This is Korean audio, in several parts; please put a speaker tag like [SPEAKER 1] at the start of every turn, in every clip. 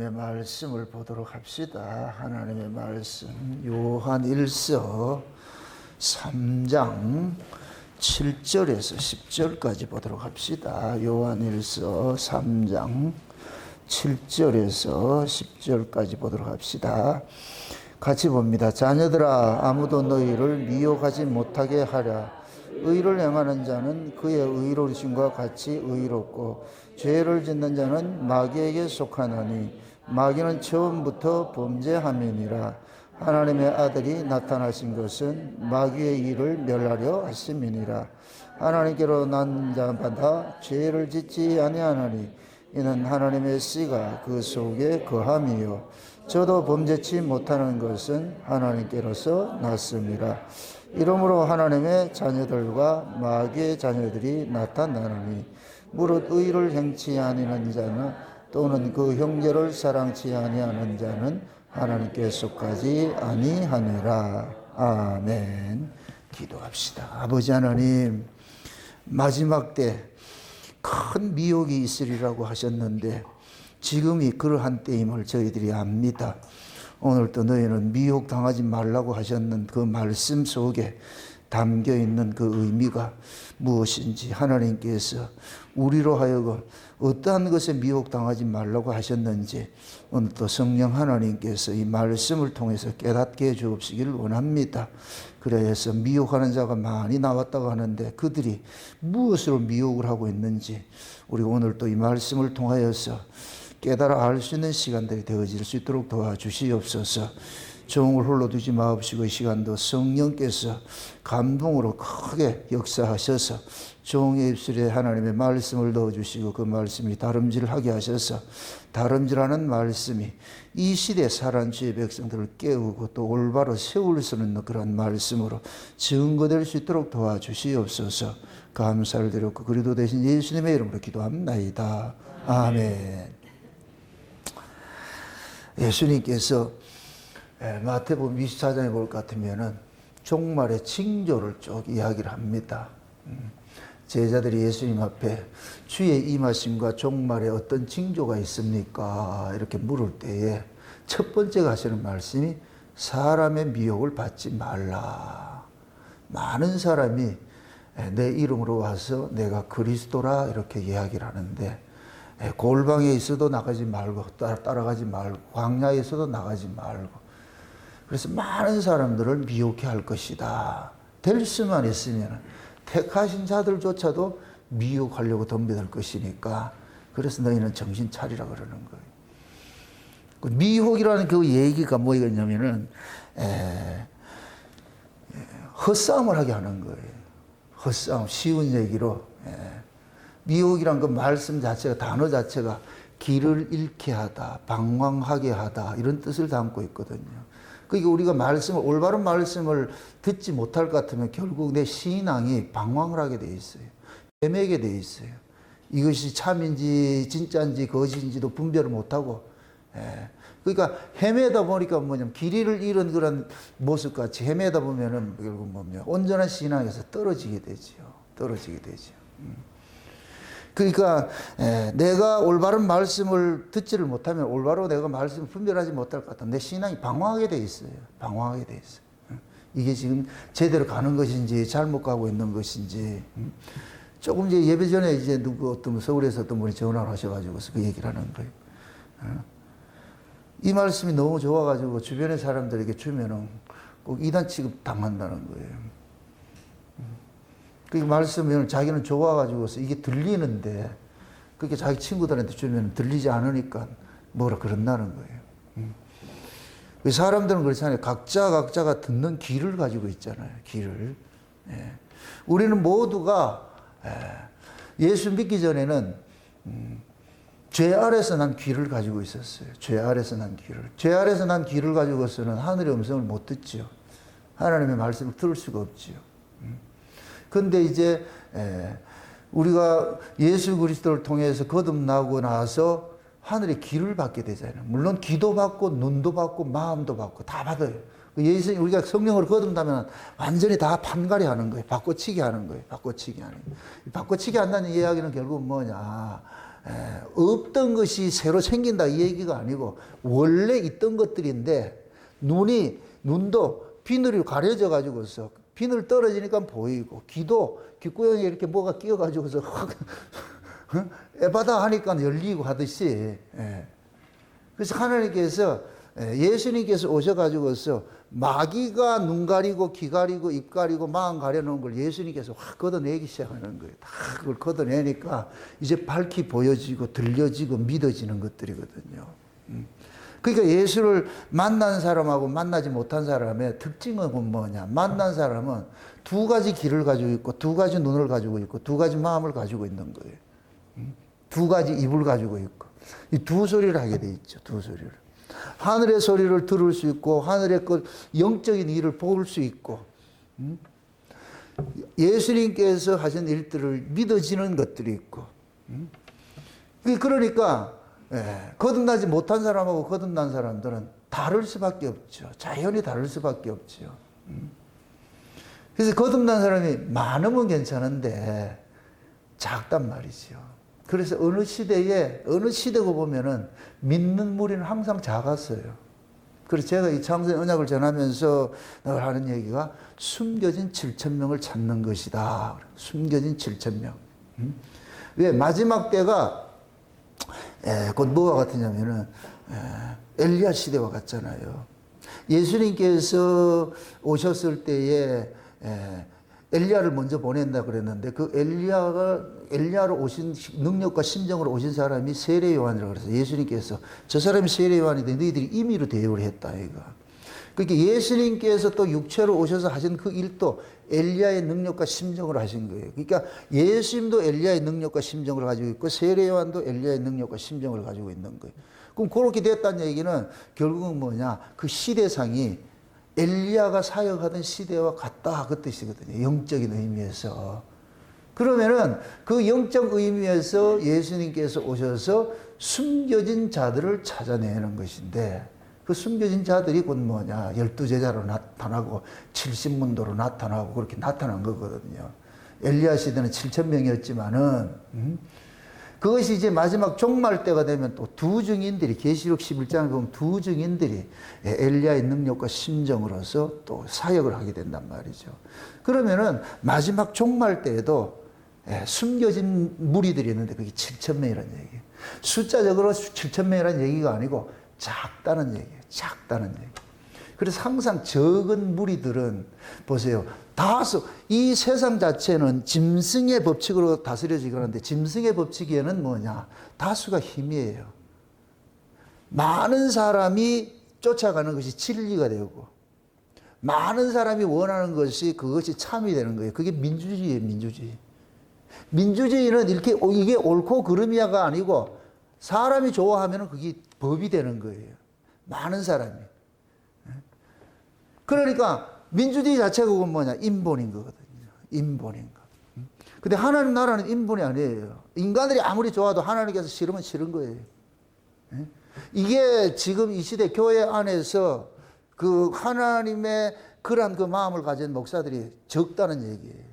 [SPEAKER 1] 하나님의 말씀을 보도록 합시다. 하나님의 말씀 요한 1서 3장 7절에서 10절까지 보도록 합시다. 요한 1서 3장 7절에서 10절까지 보도록 합시다. 같이 봅니다. 자녀들아, 아무도 너희를 미혹하지 못하게 하라. 의를 행하는 자는 그의 의로우심과 같이 의롭고 죄를 짓는 자는 마귀에게 속하나니 마귀는 처음부터 범죄함이니라. 하나님의 아들이 나타나신 것은 마귀의 일을 멸하려 하심이니라. 하나님께로 난 자마다 죄를 짓지 아니하나니 이는 하나님의 씨가 그 속에 거함이요 저도 범죄치 못하는 것은 하나님께로서 났습니다. 이러므로 하나님의 자녀들과 마귀의 자녀들이 나타나느니 무릇 의를 행치 아니하는 자는 또는 그 형제를 사랑치 아니하는 자는 하나님께 속하지 아니하니라. 아멘. 기도합시다. 아버지 하나님, 마지막 때 큰 미혹이 있으리라고 하셨는데 지금이 그러한 때임을 저희들이 압니다. 오늘도 너희는 미혹당하지 말라고 하셨는 그 말씀 속에 담겨있는 그 의미가 무엇인지 하나님께서 우리로 하여금 어떠한 것에 미혹당하지 말라고 하셨는지 오늘도 성령 하나님께서 이 말씀을 통해서 깨닫게 해 주옵시기를 원합니다. 그래서 미혹하는 자가 많이 나왔다고 하는데 그들이 무엇으로 미혹을 하고 있는지 우리 오늘 또 이 말씀을 통하여서 깨달아 알 수 있는 시간들이 되어질 수 있도록 도와주시옵소서. 종을 홀로 두지 마옵시고 이 시간도 성령께서 감동으로 크게 역사하셔서 종의 입술에 하나님의 말씀을 넣어주시고 그 말씀이 다름질하게 하셔서 다름질하는 말씀이 이 시대 살아난 주의 백성들을 깨우고 또 올바로 세울 수 있는 그런 말씀으로 증거될 수 있도록 도와주시옵소서. 감사를 드렸고 그리도 되신 예수님의 이름으로 기도합나이다. 아멘. 예수님께서 마태복음 24장에 볼 것 같으면은 종말의 징조를 쭉 이야기를 합니다. 제자들이 예수님 앞에 주의 임하심과 종말에 어떤 징조가 있습니까? 이렇게 물을 때에 첫 번째가 하시는 말씀이 사람의 미혹을 받지 말라. 많은 사람이 내 이름으로 와서 내가 그리스도라 이렇게 이야기를 하는데 골방에 있어도 나가지 말고 따라가지 말고 광야에 있어도 나가지 말고 그래서 많은 사람들을 미혹해 할 것이다. 될 수만 있으면 택하신 자들조차도 미혹하려고 덤벼들 것이니까 그래서 너희는 정신 차리라 그러는 거예요. 그 미혹이라는 그 얘기가 뭐냐면은 헛싸움을 하게 하는 거예요. 헛싸움, 쉬운 얘기로 미혹이란 그 말씀 자체가 단어 자체가 길을 잃게 하다, 방황하게 하다 이런 뜻을 담고 있거든요. 그러니까 우리가 말씀을 올바른 말씀을 듣지 못할 것 같으면 결국 내 신앙이 방황을 하게 돼 있어요. 헤매게 돼 있어요. 이것이 참인지 진짜인지 거짓인지도 분별을 못하고 그러니까 헤매다 보니까 뭐냐면 길이를 잃은 그런 모습같이 헤매다 보면은 결국 뭐냐 온전한 신앙에서 떨어지게 되지요. 떨어지게 되죠. 그러니까 내가 올바른 말씀을 듣지를 못하면 올바로 내가 말씀을 분별하지 못할 것 같아. 내 신앙이 방황하게 돼 있어요. 방황하게 돼 있어요. 이게 지금 제대로 가는 것인지 잘못 가고 있는 것인지. 조금 이제 예배 전에 이제 어떤 서울에서 어떤 분이 전화를 하셔가지고서 그 얘기를 하는 거예요. 이 말씀이 너무 좋아가지고 주변의 사람들에게 주면은 꼭 이단 취급 당한다는 거예요. 그 말씀을 자기는 좋아가지고서 이게 들리는데 그렇게 자기 친구들한테 주면 들리지 않으니까 뭐라 그런다는 거예요. 사람들은 그렇잖아요. 각자가 듣는 귀를 가지고 있잖아요. 귀를. 우리는 모두가 예수 믿기 전에는 죄 아래서 난 귀를 가지고 있었어요. 죄 아래서 난 귀를. 죄 아래서 난 귀를 가지고서는 하늘의 음성을 못 듣죠. 하나님의 말씀을 들을 수가 없죠. 근데 이제 우리가 예수 그리스도를 통해서 거듭나고 나서 하늘의 기를 받게 되잖아요. 물론 기도 받고 눈도 받고 마음도 받고 다 받아요. 예수 우리가 성령으로 거듭나면 완전히 다 판가리 하는 거예요. 바꿔치기 하는 거예요. 바꿔치기 하는 거예요. 바꿔치기 한다는 이야기는 결국 뭐냐? 없던 것이 새로 생긴다 이 얘기가 아니고 원래 있던 것들인데 눈도 비늘이 가려져 가지고서 비늘 떨어지니까 보이고 귀도 귓구멍에 이렇게 뭐가 끼어 가지고서 확 에바다 하니까 열리고 하듯이 그래서 하나님께서 예수님께서 오셔가지고서 마귀가 눈 가리고 귀 가리고 입 가리고 마음 가려놓은 걸 예수님께서 확 걷어내기 시작하는 거예요. 다 그걸 걷어내니까 이제 밝히 보여지고 들려지고 믿어지는 것들이거든요. 그러니까 예수를 만난 사람하고 만나지 못한 사람의 특징은 뭐냐? 만난 사람은 두 가지 귀를 가지고 있고 두 가지 눈을 가지고 있고 두 가지 마음을 가지고 있는 거예요. 두 가지 입을 가지고 있고 이 두 소리를 하게 돼 있죠. 두 소리를. 하늘의 소리를 들을 수 있고 하늘의 그 영적인 일을 볼 수 있고 예수님께서 하신 일들을 믿어지는 것들이 있고 그러니까 거듭나지 못한 사람하고 거듭난 사람들은 다를 수밖에 없죠. 자연히 다를 수밖에 없죠. 그래서 거듭난 사람이 많으면 괜찮은데 작단 말이죠. 그래서 어느 시대고 보면은 믿는 무리는 항상 작았어요. 그래서 제가 이 창세의 언약을 전하면서 늘 하는 얘기가 숨겨진 7,000명을 찾는 것이다. 숨겨진 7,000명. 왜? 마지막 때가 곧 뭐가 같으냐면은 엘리야 시대와 같잖아요. 예수님께서 오셨을 때에 엘리야를 먼저 보낸다 그랬는데 그 엘리야로 오신 능력과 심정으로 오신 사람이 세례 요한이라고 그래서 예수님께서 저 사람이 세례 요한인데 너희들이 임의로 대우를 했다 이거. 그러니까 예수님께서 또 육체로 오셔서 하신 그 일도 엘리야의 능력과 심정을 하신 거예요. 그러니까 예수님도 엘리야의 능력과 심정을 가지고 있고 세례 요한도 엘리야의 능력과 심정을 가지고 있는 거예요. 그럼 그렇게 됐다는 얘기는 결국은 뭐냐? 그 시대상이 엘리야가 사역하던 시대와 같다 그 뜻이거든요. 영적인 의미에서. 그러면은 그 영적 의미에서 예수님께서 오셔서 숨겨진 자들을 찾아내는 것인데 그 숨겨진 자들이 곧 뭐냐? 12제자로 나타나고 70문도로 나타나고 그렇게 나타난 거거든요. 엘리야 시대는 7,000명이었지만은 그것이 이제 마지막 종말 때가 되면 또 두 증인들이 계시록 11장에 보면 두 증인들이 엘리야의 능력과 심정으로서 또 사역을 하게 된단 말이죠. 그러면은 마지막 종말 때에도 숨겨진 무리들이 있는데 그게 7,000명이라는 얘기예요. 숫자적으로 7,000명이라는 얘기가 아니고 작다는 얘기예요. 작다는 얘기. 그래서 항상 적은 무리들은 보세요. 이 세상 자체는 짐승의 법칙으로 다스려지고 하는데 짐승의 법칙에는 뭐냐? 다수가 힘이에요. 많은 사람이 쫓아가는 것이 진리가 되고 많은 사람이 원하는 것이 그것이 참이 되는 거예요. 그게 민주주의예요. 민주주의. 민주주의는 이게 옳고 그름이야가 아니고 사람이 좋아하면 그게 법이 되는 거예요. 많은 사람이. 그러니까 민주주의 자체가 그건 뭐냐? 인본인 거거든요. 인본인 거. 근데 하나님 나라는 인본이 아니에요. 인간들이 아무리 좋아도 하나님께서 싫으면 싫은 거예요. 이게 지금 이 시대 교회 안에서 그 하나님의 그런 그 마음을 가진 목사들이 적다는 얘기예요.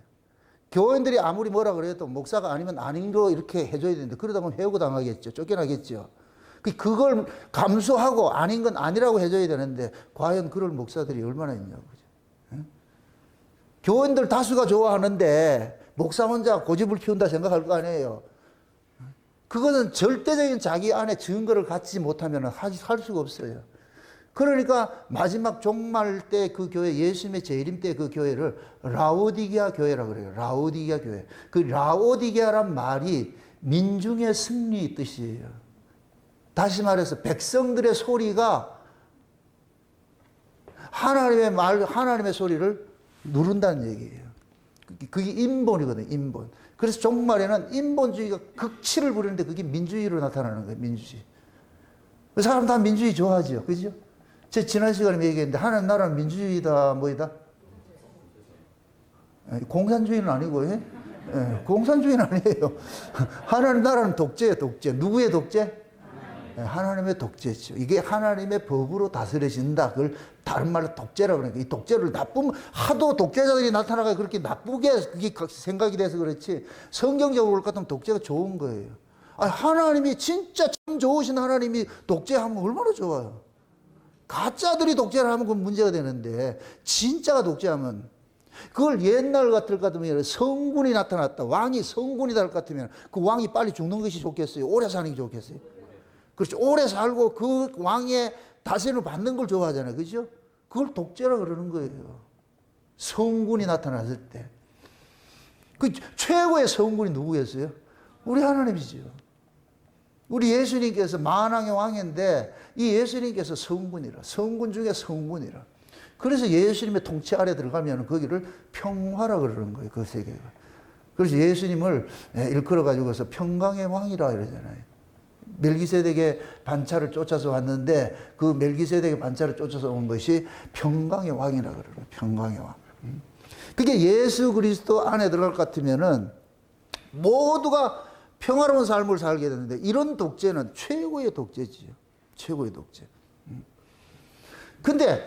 [SPEAKER 1] 교인들이 아무리 뭐라 그래도 목사가 아니면 아닌 거 이렇게 해줘야 되는데 그러다 보면 해고 당하겠죠. 쫓겨나겠죠. 그걸 감수하고 아닌 건 아니라고 해줘야 되는데 과연 그럴 목사들이 얼마나 있냐고. 교인들 다수가 좋아하는데 목사 혼자 고집을 피운다 생각할 거 아니에요. 그거는 절대적인 자기 안에 증거를 갖지 못하면 할 수가 없어요. 그러니까 마지막 종말 때 그 교회, 예수님의 재림 때 그 교회를 라오디게아 교회라고 그래요. 라오디게아 교회. 그 라오디게아란 말이 민중의 승리 뜻이에요. 다시 말해서 백성들의 소리가 하나님의 소리를 누른다는 얘기예요. 그게 인본이거든요, 인본. 그래서 종말에는 인본주의가 극치를 부리는데 그게 민주주의로 나타나는 거예요, 민주주의. 사람 다 민주주의 좋아하죠, 그죠? 제가 지난 시간에 얘기했는데, 하나님 나라는 민주주의다, 뭐이다? 공산주의는 아니고, 공산주의는 아니에요. 하나님 나라는 독재예요, 독재. 누구의 독재? 하나님의 독재죠. 이게 하나님의 법으로 다스려진다. 그걸 다른 말로 독재라고 그러니까 이 독재를 하도 독재자들이 나타나가 그렇게 나쁘게 그게 생각이 돼서 그렇지 성경적으로 볼 것 같으면 독재가 좋은 거예요. 아니, 하나님이 진짜 참 좋으신 하나님이 독재하면 얼마나 좋아요. 가짜들이 독재를 하면 그건 문제가 되는데 진짜가 독재하면 그걸 옛날 같으면 성군이 나타났다. 왕이 성군이다 할 것 같으면 그 왕이 빨리 죽는 것이 좋겠어요? 오래 사는 게 좋겠어요? 그렇죠. 오래 살고 그 왕의 다스림을 받는 걸 좋아하잖아요. 그죠? 그걸 독재라 그러는 거예요. 성군이 나타났을 때. 그 최고의 성군이 누구겠어요? 우리 하나님이지요. 우리 예수님께서 만왕의 왕인데 이 예수님께서 성군이라. 성군 중에 성군이라. 그래서 예수님의 통치 아래 들어가면 거기를 평화라 그러는 거예요. 그 세계가. 그래서 예수님을 일컬어 가지고서 평강의 왕이라 그러잖아요. 멜기세덱의 반차를 쫓아서 왔는데 그 멜기세덱의 반차를 쫓아서 온 것이 평강의 왕이라 그래요. 평강의 왕. 그게 예수 그리스도 안에 들어갈 것 같으면은 모두가 평화로운 삶을 살게 되는데 이런 독재는 최고의 독재지요. 최고의 독재. 근데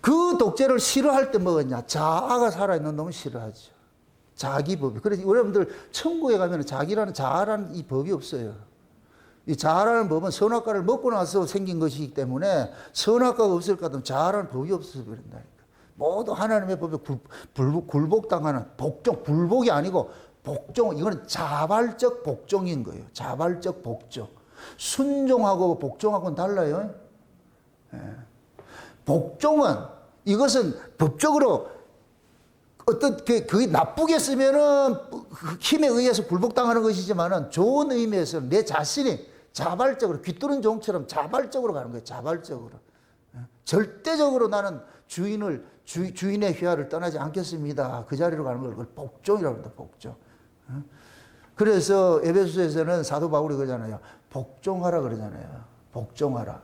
[SPEAKER 1] 그 독재를 싫어할 때 뭐겠냐? 자아가 살아있는 놈은 싫어하죠. 자기 법이. 그래서 여러분들 천국에 가면 자기라는 자아라는 이 법이 없어요. 이 자아라는 법은 선악과를 먹고 나서 생긴 것이기 때문에 선악과가 없을 것 같으면 자아라는 법이 없어서 그런다니까. 모두 하나님의 법에 굴복당하는 복종, 굴복이 아니고 복종, 이거는 자발적 복종인 거예요. 자발적 복종. 순종하고 복종하고는 달라요. 복종은 이것은 법적으로 어떤 그게 나쁘게 쓰면은 힘에 의해서 굴복당하는 것이지만은 좋은 의미에서는 내 자신이 자발적으로 귀뚜른 종처럼 자발적으로 가는 거예요. 자발적으로. 절대적으로 나는 주인의 휘하를 떠나지 않겠습니다. 그 자리로 가는 걸 그걸 복종이라고 합니다. 복종. 그래서 에베소서에서는 사도 바울이 그러잖아요. 복종하라 그러잖아요. 복종하라.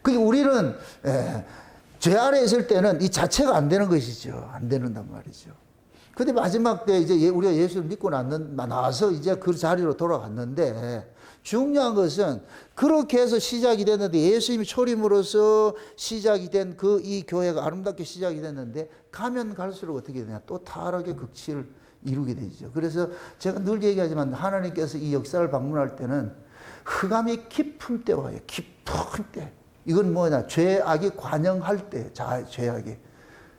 [SPEAKER 1] 그게 우리는 죄 아래 있을 때는 이 자체가 안 되는 것이죠. 안 되는단 말이죠. 근데 마지막 때 이제 우리가 예수를 믿고 나서 이제 그 자리로 돌아갔는데 중요한 것은 그렇게 해서 시작이 됐는데 예수님이 초림으로서 시작이 된 그 이 교회가 아름답게 시작이 됐는데 가면 갈수록 어떻게 되냐. 또 타락의 극치를 이루게 되죠. 그래서 제가 늘 얘기하지만 하나님께서 이 역사를 방문할 때는 흑암이 깊은 때 와요. 깊은 때. 이건 뭐냐? 죄악이 관영할 때, 죄악이.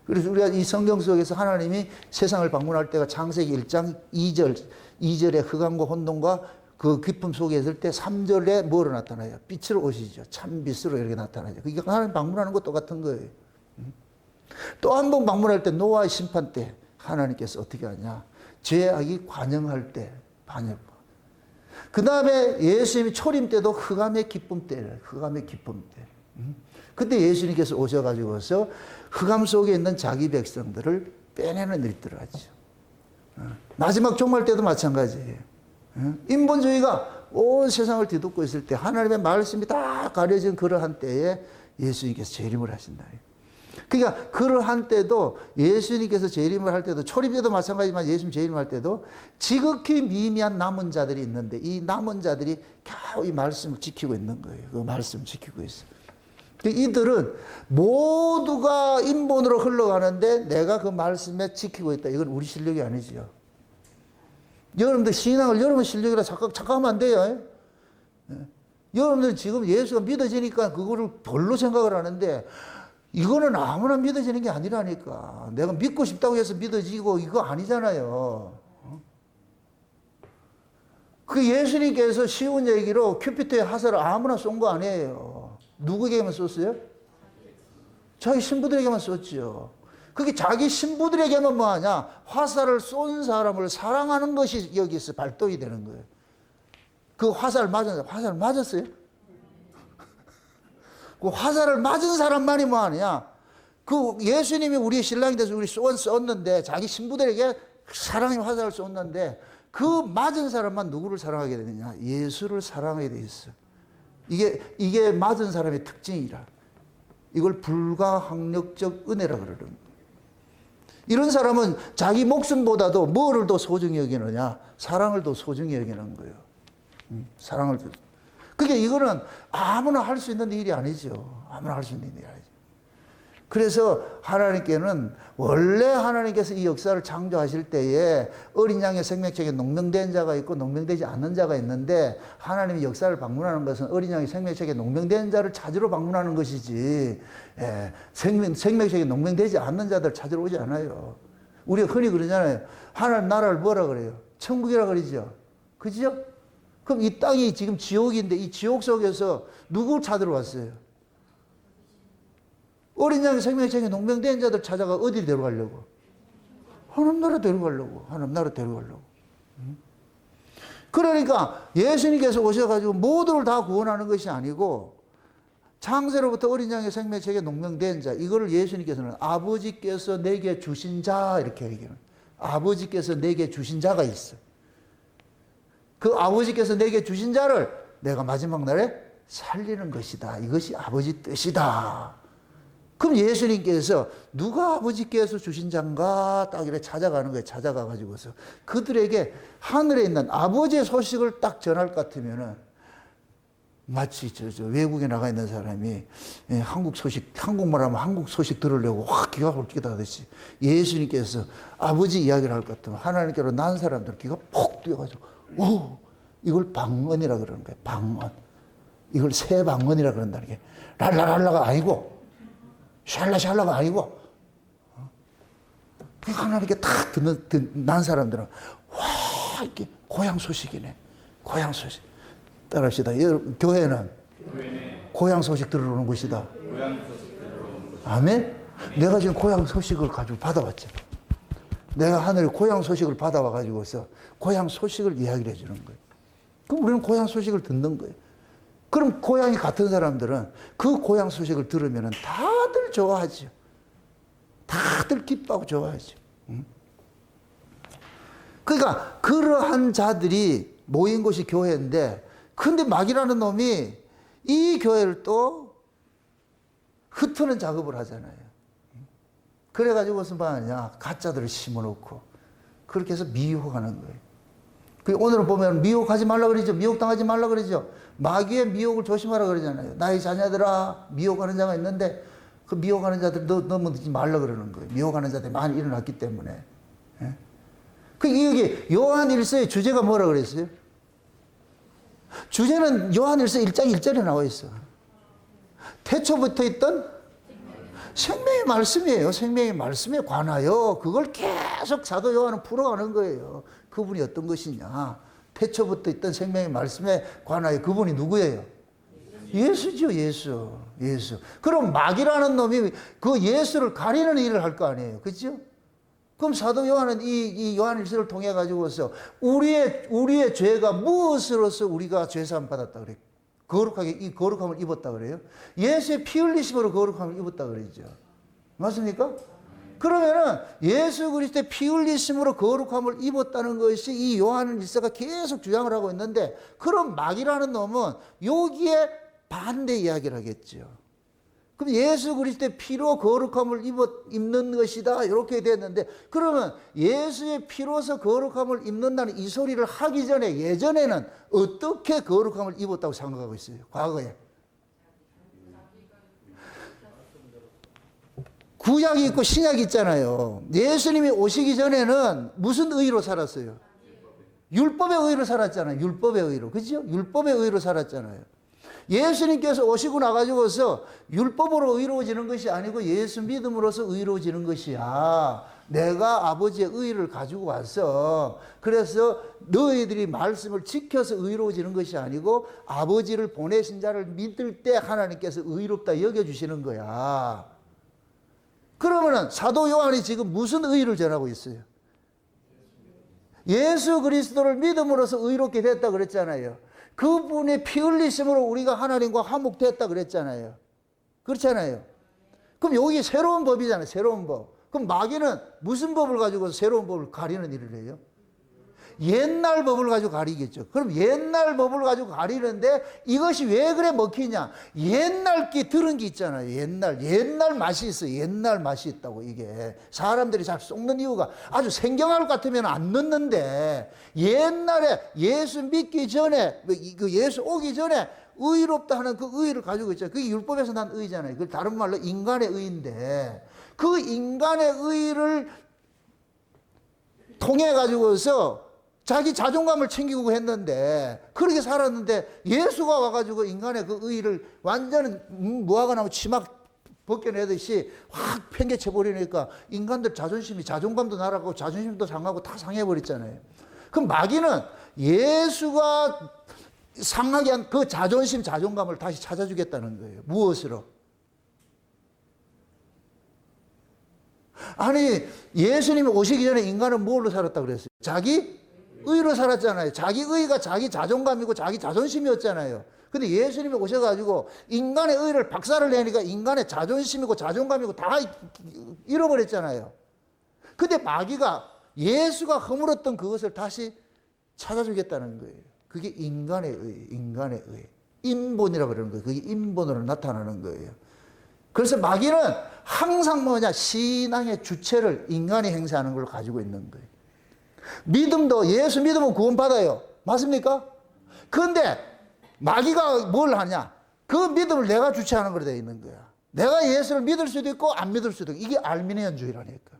[SPEAKER 1] 그래서 우리가 이 성경 속에서 하나님이 세상을 방문할 때가 창세기 1장 2절에 흑암과 혼돈과 그 깊음 속에 있을 때 3절에 뭐로 나타나요? 빛으로 오시죠. 참빛으로 이렇게 나타나죠. 그게 하나님 방문하는 것 똑같은 거예요. 또 한 번 방문할 때 노아의 심판 때 하나님께서 어떻게 하냐? 죄악이 관영할 때, 그 다음에 예수님이 초림 때도 흑암의 기쁨 때래요. 흑암의 기쁨 때. 그때 예수님께서 오셔가지고서 흑암 속에 있는 자기 백성들을 빼내는 일이 들어가죠. 마지막 종말 때도 마찬가지예요. 인본주의가 온 세상을 뒤덮고 있을 때 하나님의 말씀이 다 가려진 그러한 때에 예수님께서 재림을 하신다. 그러니까 그러한 때도 예수님께서 재림을 할 때도 초림 때도 마찬가지지만 예수님 재림할 때도 지극히 미미한 남은 자들이 있는데 이 남은 자들이 겨우 이 말씀을 지키고 있는 거예요. 그 말씀을 지키고 있어요. 이들은 모두가 인본으로 흘러가는데 내가 그 말씀에 지키고 있다. 이건 우리 실력이 아니지요. 여러분들 신앙을 여러분 실력이라 착각하면 안 돼요. 여러분들 지금 예수가 믿어지니까 그거를 별로 생각을 하는데 이거는 아무나 믿어지는 게 아니라니까. 내가 믿고 싶다고 해서 믿어지고 이거 아니잖아요. 그 예수님께서 쉬운 얘기로 큐피트의 화살을 아무나 쏜 거 아니에요. 누구에게만 쏘았어요? 자기 신부들에게만 쏘죠. 그게 자기 신부들에게만 뭐하냐? 화살을 쏜 사람을 사랑하는 것이 여기서 발동이 되는 거예요. 그 화살 맞았어요? 그 화살을 맞은 사람만이 뭐하냐? 그 예수님이 우리 신랑이 돼서 우리 쏘았는데 자기 신부들에게 사랑의 화살을 쏘았는데 그 맞은 사람만 누구를 사랑하게 되느냐? 예수를 사랑하게 돼 있어. 이게 맞은 사람의 특징이라. 이걸 불가항력적 은혜라 그러는 거예요. 이런 사람은 자기 목숨보다도 뭐를 더 소중히 여기느냐? 사랑을 더 소중히 여기는 거예요. 사랑을 더. 그러니까 이거는 아무나 할 수 있는 일이 아니죠. 아무나 할 수 있는 일이 아니죠. 그래서 하나님께는 원래 하나님께서 이 역사를 창조하실 때에 어린 양의 생명책에 농명된 자가 있고 농명되지 않는 자가 있는데 하나님이 역사를 방문하는 것은 어린 양의 생명책에 농명된 자를 찾으러 방문하는 것이지 생명책에 농명되지 않는 자들 찾으러 오지 않아요. 우리가 흔히 그러잖아요. 하나님 나라를 뭐라 그래요? 천국이라 그러죠. 그죠? 그럼 이 땅이 지금 지옥인데 이 지옥 속에서 누구를 찾으러 왔어요? 어린 양의 생명책에 농명된 자들 찾아가 어디 데려가려고? 하나님 나라 데려가려고. 하나님 나라 데려가려고. 그러니까 예수님께서 오셔가지고 모두를 다 구원하는 것이 아니고 창세로부터 어린 양의 생명책에 농명된 자, 이거를 예수님께서는 아버지께서 내게 주신 자 이렇게 얘기해요. 아버지께서 내게 주신 자가 있어. 그 아버지께서 내게 주신 자를 내가 마지막 날에 살리는 것이다. 이것이 아버지 뜻이다. 그럼 예수님께서 누가 아버지께서 주신 자인가 딱 이렇게 찾아가는 거예요. 찾아가가지고서 그들에게 하늘에 있는 아버지의 소식을 딱 전할 것 같으면은 마치 저 외국에 나가 있는 사람이 한국 소식, 한국말 하면 한국 소식 들으려고 확 귀가 홀쭉이다 하듯이 예수님께서 아버지 이야기를 할 것 같으면 하나님께로 난 사람들 귀가 폭 뛰어가지고 오, 이걸 방언이라 그러는 거예요. 방언. 이걸 새 방언이라 그런다는 게 랄라랄라가 아니고 샬라샬라가 아니고 하나님께 탁 난 사람들은 와 이게 고향 소식이네. 고향 소식. 따라합시다. 교회는 고향 소식 들으러 오는 곳이다. 아멘? 내가 지금 고향 소식을 가지고 받아왔죠. 내가 하늘에 고향 소식을 받아와가지고서 고향 소식을 이야기를 해주는 거예요. 그럼 우리는 고향 소식을 듣는 거예요. 그럼 고향이 같은 사람들은 그 고향 소식을 들으면 다들 좋아하죠. 다들 기뻐하고 좋아하죠. 그러니까 그러한 자들이 모인 곳이 교회인데 근데 마귀라는 놈이 이 교회를 또 흩트는 작업을 하잖아요. 그래가지고서 뭐하냐 가짜들을 심어놓고 그렇게 해서 미혹하는 거예요. 오늘 보면 미혹하지 말라 그러죠. 미혹당하지 말라 그러죠. 마귀의 미혹을 조심하라 그러잖아요. 나의 자녀들아 미혹하는 자가 있는데 그 미혹하는 자들 넘어지지 말라 그러는 거예요. 미혹하는 자들이 많이 일어났기 때문에. 여기 요한 1서의 주제가 뭐라 그랬어요? 주제는 요한 1서 1장 1절에 나와 있어. 태초부터 있던 생명의 말씀이에요. 생명의 말씀에 관하여 그걸 계속 사도 요한은 풀어가는 거예요. 그분이 어떤 것이냐. 태초부터 있던 생명의 말씀에 관하여 그분이 누구예요? 예수죠. 예수. 그럼 마귀라는 놈이 그 예수를 가리는 일을 할 거 아니에요. 그렇죠? 그럼 사도 요한은 이 요한 1서를 통해 가지고서 우리의 죄가 무엇으로서 우리가 죄사함 받았다 그래요? 거룩하게 이 거룩함을 입었다 그래요? 예수의 피 흘리심으로 거룩함을 입었다 그러죠. 맞습니까? 그러면은 예수 그리스도의 피 흘리심으로 거룩함을 입었다는 것이 이 요한 1서가 계속 주장을 하고 있는데 그럼 마귀라는 놈은 여기에 반대 이야기를 하겠죠. 그럼 예수 그리스도의 피로 거룩함을 입는 것이다 이렇게 됐는데 그러면 예수의 피로서 거룩함을 입는다는 이 소리를 하기 전에 예전에는 어떻게 거룩함을 입었다고 생각하고 있어요? 과거에. 구약이 있고 신약이 있잖아요. 예수님이 오시기 전에는 무슨 의로 살았어요? 율법의 의로 살았잖아요. 율법의 의로. 그죠? 율법의 의로 살았잖아요. 예수님께서 오시고 나가지고서 율법으로 의로워지는 것이 아니고 예수 믿음으로서 의로워지는 것이야. 내가 아버지의 의를 가지고 와서 그래서 너희들이 말씀을 지켜서 의로워지는 것이 아니고 아버지를 보내신 자를 믿을 때 하나님께서 의롭다 여겨주시는 거야. 그러면은 사도 요한이 지금 무슨 의를 전하고 있어요? 예수 그리스도를 믿음으로써 의롭게 됐다 그랬잖아요. 그분의 피 흘리심으로 우리가 하나님과 화목됐다 그랬잖아요. 그렇잖아요. 그럼 여기 새로운 법이잖아요. 새로운 법. 그럼 마귀는 무슨 법을 가지고 새로운 법을 가리는 일을 해요? 옛날 법을 가지고 가리겠죠. 그럼 옛날 법을 가지고 가리는데 이것이 왜 그래 먹히냐? 옛날 게 들은 게 있잖아요. 옛날 맛이 있어요. 옛날 맛이 있다고. 이게 사람들이 잘 쏙는 이유가 아주 생경할 것 같으면 안 넣는데 옛날에 예수 믿기 전에 그 예수 오기 전에 의롭다 하는 그 의를 가지고 있잖아요. 그게 율법에서 난 의잖아요. 그 다른 말로 인간의 의인데 그 인간의 의를 통해 가지고서 자기 자존감을 챙기고 했는데 그렇게 살았는데 예수가 와가지고 인간의 그 의를 완전 무화과나무 치마 벗겨내듯이 확 팽개쳐버리니까 인간들 자존감도 날아가고 자존심도 상하고 다 상해버렸잖아요. 그럼 마귀는 예수가 상하게 한 그 자존감을 다시 찾아주겠다는 거예요. 무엇으로? 아니, 예수님이 오시기 전에 인간은 뭘로 살았다고 그랬어요? 자기 의로 살았잖아요. 자기 의가 자기 자존감이고 자기 자존심이었잖아요. 근데 예수님이 오셔가지고 인간의 의를 박살을 내니까 인간의 자존심이고 자존감이고 다 잃어버렸잖아요. 근데 마귀가 예수가 허물었던 그것을 다시 찾아주겠다는 거예요. 그게 인간의 의. 인본이라고 그러는 거예요. 그게 인본으로 나타나는 거예요. 그래서 마귀는 항상 뭐냐? 신앙의 주체를 인간이 행사하는 걸 가지고 있는 거예요. 믿음도 예수 믿으면 구원받아요. 맞습니까? 그런데 마귀가 뭘 하냐? 그 믿음을 내가 주체하는 걸로 되어 있는 거야. 내가 예수를 믿을 수도 있고 안 믿을 수도 있고. 이게 알미니안주의라니까.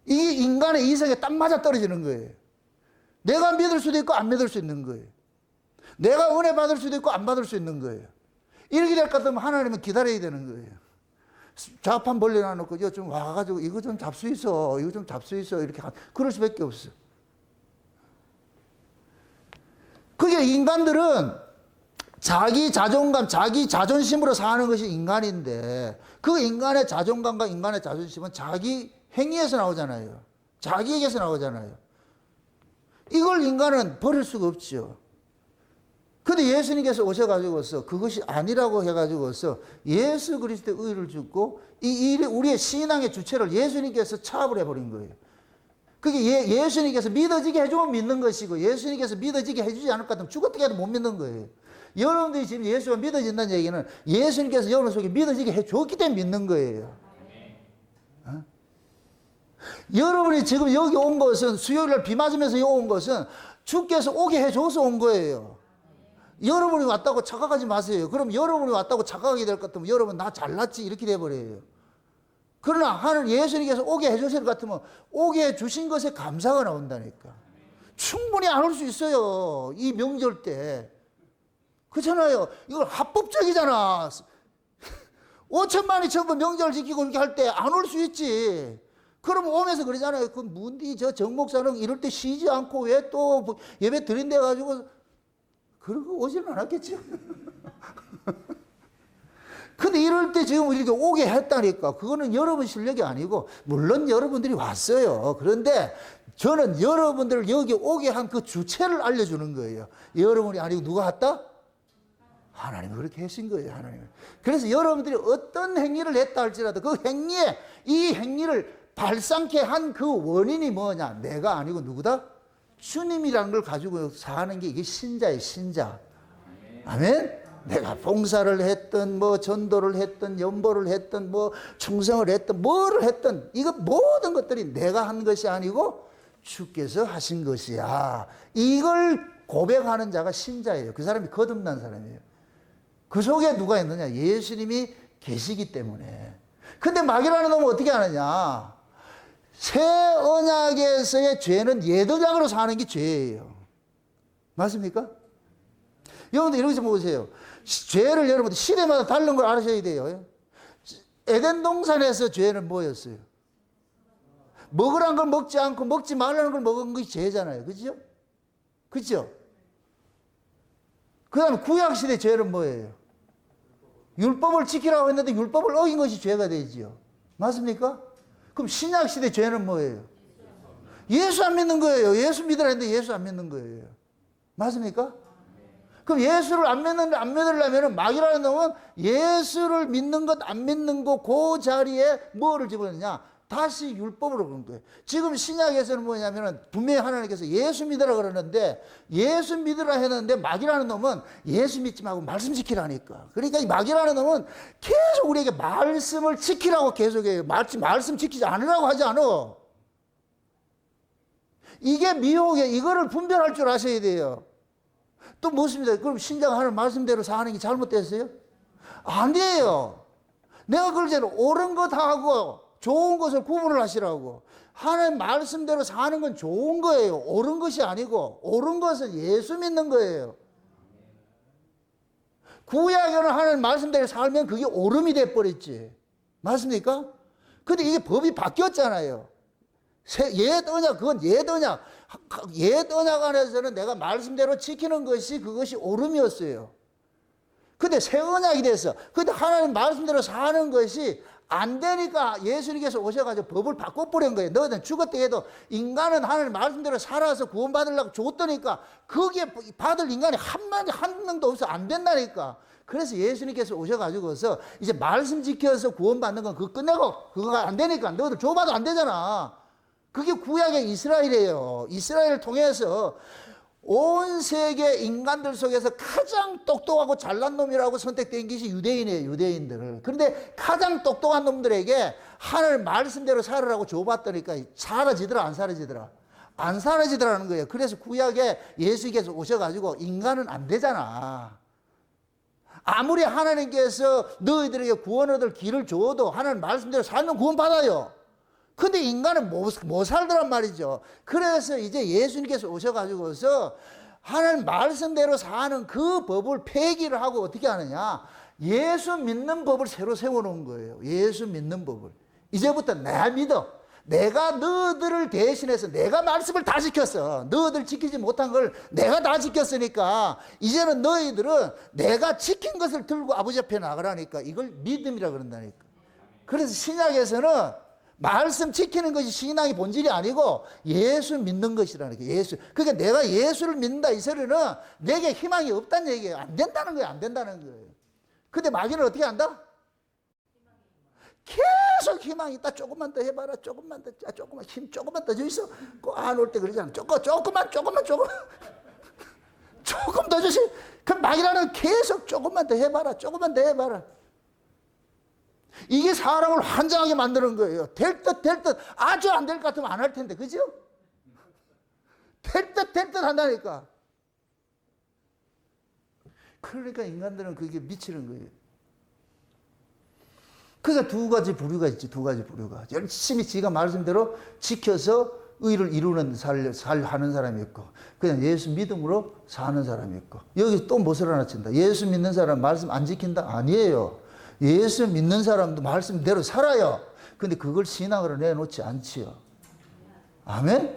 [SPEAKER 1] 이게 인간의 이성에 딱 맞아 떨어지는 거예요. 내가 믿을 수도 있고 안 믿을 수 있는 거예요. 내가 은혜 받을 수도 있고 안 받을 수 있는 거예요. 이렇게 될 것 같으면 하나님은 기다려야 되는 거예요. 좌판 벌려놔놓고 이거 좀 와가지고 이거 좀 잡수 있어. 이렇게 그럴 수밖에 없어. 그게 인간들은 자기 자존감, 자기 자존심으로 사는 것이 인간인데 그 인간의 자존감과 인간의 자존심은 자기 행위에서 나오잖아요. 자기에게서 나오잖아요. 이걸 인간은 버릴 수가 없죠. 근데 예수님께서 오셔가지고서 그것이 아니라고 해가지고서 예수 그리스도의 의를 주고 우리의 신앙의 주체를 예수님께서 차압을 해버린 거예요. 그게 예수님께서 믿어지게 해주면 믿는 것이고 예수님께서 믿어지게 해주지 않을 것 같으면 죽었게 해도 못 믿는 거예요. 여러분들이 지금 예수가 믿어진다는 얘기는 예수님께서 여러분 속에 믿어지게 해줬기 때문에 믿는 거예요. 어? 여러분이 지금 여기 온 것은 수요일날 비 맞으면서 여기 온 것은 주께서 오게 해줘서 온 거예요. 여러분이 왔다고 착각하지 마세요. 그럼 여러분이 왔다고 착각하게 될 것 같으면 여러분 나 잘났지 이렇게 돼버려요. 그러나 하늘 예수님께서 오게 해주실 것 같으면 오게 해주신 것에 감사가 나온다니까. 충분히 안 올 수 있어요. 이 명절 때. 그렇잖아요. 이걸 합법적이잖아. 5천만이 전부 명절 지키고 이렇게 할 때 안 올 수 있지. 그럼 오면서 그러잖아요. 그 문디 저 정목사는 이럴 때 쉬지 않고 왜 또 예배 드린대 가지고 그러고 오지는 않았겠죠. 근데 이럴 때 지금 이렇게 오게 했다니까. 그거는 여러분 실력이 아니고, 물론 여러분들이 왔어요. 그런데 저는 여러분들을 여기 오게 한 그 주체를 알려주는 거예요. 여러분이 아니고 누가 왔다? 하나님이 그렇게 하신 거예요, 하나님. 그래서 여러분들이 어떤 행위를 했다 할지라도 그 행위에, 이 행위를 발상케 한 그 원인이 뭐냐? 내가 아니고 누구다? 주님이라는 걸 가지고 사는 게 이게 신자예요, 신자. 아멘? 내가 봉사를 했든, 뭐 전도를 했든, 연보를 했든, 뭐 충성을 했든, 뭐를 했든, 이거 모든 것들이 내가 한 것이 아니고 주께서 하신 것이야. 이걸 고백하는 자가 신자예요. 그 사람이 거듭난 사람이에요. 그 속에 누가 있느냐? 예수님이 계시기 때문에. 근데 마귀라는 놈은 어떻게 하느냐? 새 언약에서의 죄는 옛 언약으로 사는 게 죄예요. 맞습니까? 여러분들 이렇게 보세요. 죄를 여러분들 시대마다 다른 걸 알으셔야 돼요. 에덴 동산에서 죄는 뭐였어요? 먹으라는 걸 먹지 않고 먹지 말라는 걸 먹은 것이 죄잖아요. 그죠? 그죠? 그 다음에 구약시대 죄는 뭐예요? 율법을 지키라고 했는데 율법을 어긴 것이 죄가 되지요. 맞습니까? 그럼 신약시대 죄는 뭐예요? 예수 안 믿는 거예요. 예수 믿으라 했는데 예수 안 믿는 거예요. 맞습니까? 그럼 예수를 안 믿으려면 마귀라는 놈은 예수를 믿는 것, 안 믿는 것, 그 자리에 뭐를 집어넣느냐? 다시 율법으로 그런 거예요. 지금 신약에서는 뭐냐면은 분명히 하나님께서 예수 믿으라 그러는데 예수 믿으라 했는데 마귀라는 놈은 예수 믿지 말고 말씀 지키라니까. 그러니까 이 마귀라는 놈은 계속 우리에게 말씀을 지키라고 계속해요. 말씀 지키지 않으라고 하지 않아. 이게 미혹이에요. 이거를 분별할 줄 아셔야 돼요. 또 무엇입니까? 그럼 신자가 하는 말씀대로 사는 게 잘못됐어요? 아니에요. 내가 그럴 때는 옳은 것 하고 좋은 것을 구분을 하시라고. 하나님 말씀대로 사는 건 좋은 거예요. 옳은 것이 아니고 옳은 것은 예수 믿는 거예요. 구약에는 하나님 말씀대로 살면 그게 옳음이 돼버렸지. 맞습니까? 근데 이게 법이 바뀌었잖아요. 옛 언약, 그건 옛 언약. 옛 언약 안에서는 내가 말씀대로 지키는 것이 그것이 옳음이었어요. 근데 새 언약이 됐어. 근데 하나님 말씀대로 사는 것이 안 되니까 예수님께서 오셔가지고 법을 바꿔버린 거예요. 너희는 죽었다 해도 인간은 하나님 말씀대로 살아서 구원받으려고 줬더니까 거기에 받을 인간이 한 명도 없어. 안 된다니까. 그래서 예수님께서 오셔가지고서 이제 말씀 지켜서 구원받는 건 그거 끝내고 그거가 안 되니까 너희들 줘봐도 안 되잖아. 그게 구약의 이스라엘이에요. 이스라엘을 통해서 온 세계 인간들 속에서 가장 똑똑하고 잘난 놈이라고 선택된 것이 유대인이에요. 유대인들. 그런데 가장 똑똑한 놈들에게 하나님 말씀대로 살으라고 줘봤더니까 사라지더라 안 사라지더라? 안 사라지더라는 거예요. 그래서 구약에 예수께서 오셔가지고 인간은 안 되잖아. 아무리 하나님께서 너희들에게 구원 얻을 길을 줘도 하나님 말씀대로 살면 구원받아요. 근데 인간은 못 살더란 말이죠. 그래서 이제 예수님께서 오셔가지고서 하나님 말씀대로 사는 그 법을 폐기를 하고 어떻게 하느냐. 예수 믿는 법을 새로 세워놓은 거예요. 예수 믿는 법을. 이제부터 내가 믿어. 내가 너희들을 대신해서 내가 말씀을 다 지켰어. 너희들 지키지 못한 걸 내가 다 지켰으니까 이제는 너희들은 내가 지킨 것을 들고 아버지 앞에 나가라니까. 이걸 믿음이라 그런다니까. 그래서 신약에서는 말씀 지키는 것이 신앙의 본질이 아니고 예수 믿는 것이라는 거예요. 예수. 그러니까 내가 예수를 믿는다 이 소리는 내게 희망이 없다는 얘기예요. 안 된다는 거예요. 안 된다는 거예요. 근데 마귀는 어떻게 한다? 계속 희망이 있다. 조금만 더 해봐라. 조금만 더, 조금만 힘 조금만 더 줘 있어. 안 올 때 그러잖아. 조금만. 조금 더 주시. 그 마귀라는 계속 조금만 더 해봐라. 조금만 더 해봐라. 이게 사람을 환장하게 만드는 거예요. 될 듯 아주 안 될 것 같으면 안 할 텐데 그죠? 될 듯 한다니까. 그러니까 인간들은 그게 미치는 거예요. 그러니까 두 가지 부류가 있지. 두 가지 부류가 열심히 지가 말씀대로 지켜서 의를 이루는 하는 사람이 있고 그냥 예수 믿음으로 사는 사람이 있고. 여기 또 무엇을 하나 친다. 예수 믿는 사람 말씀 안 지킨다? 아니에요. 예수 믿는 사람도 말씀대로 살아요. 근데 그걸 신앙으로 내놓지 않지요. 아멘?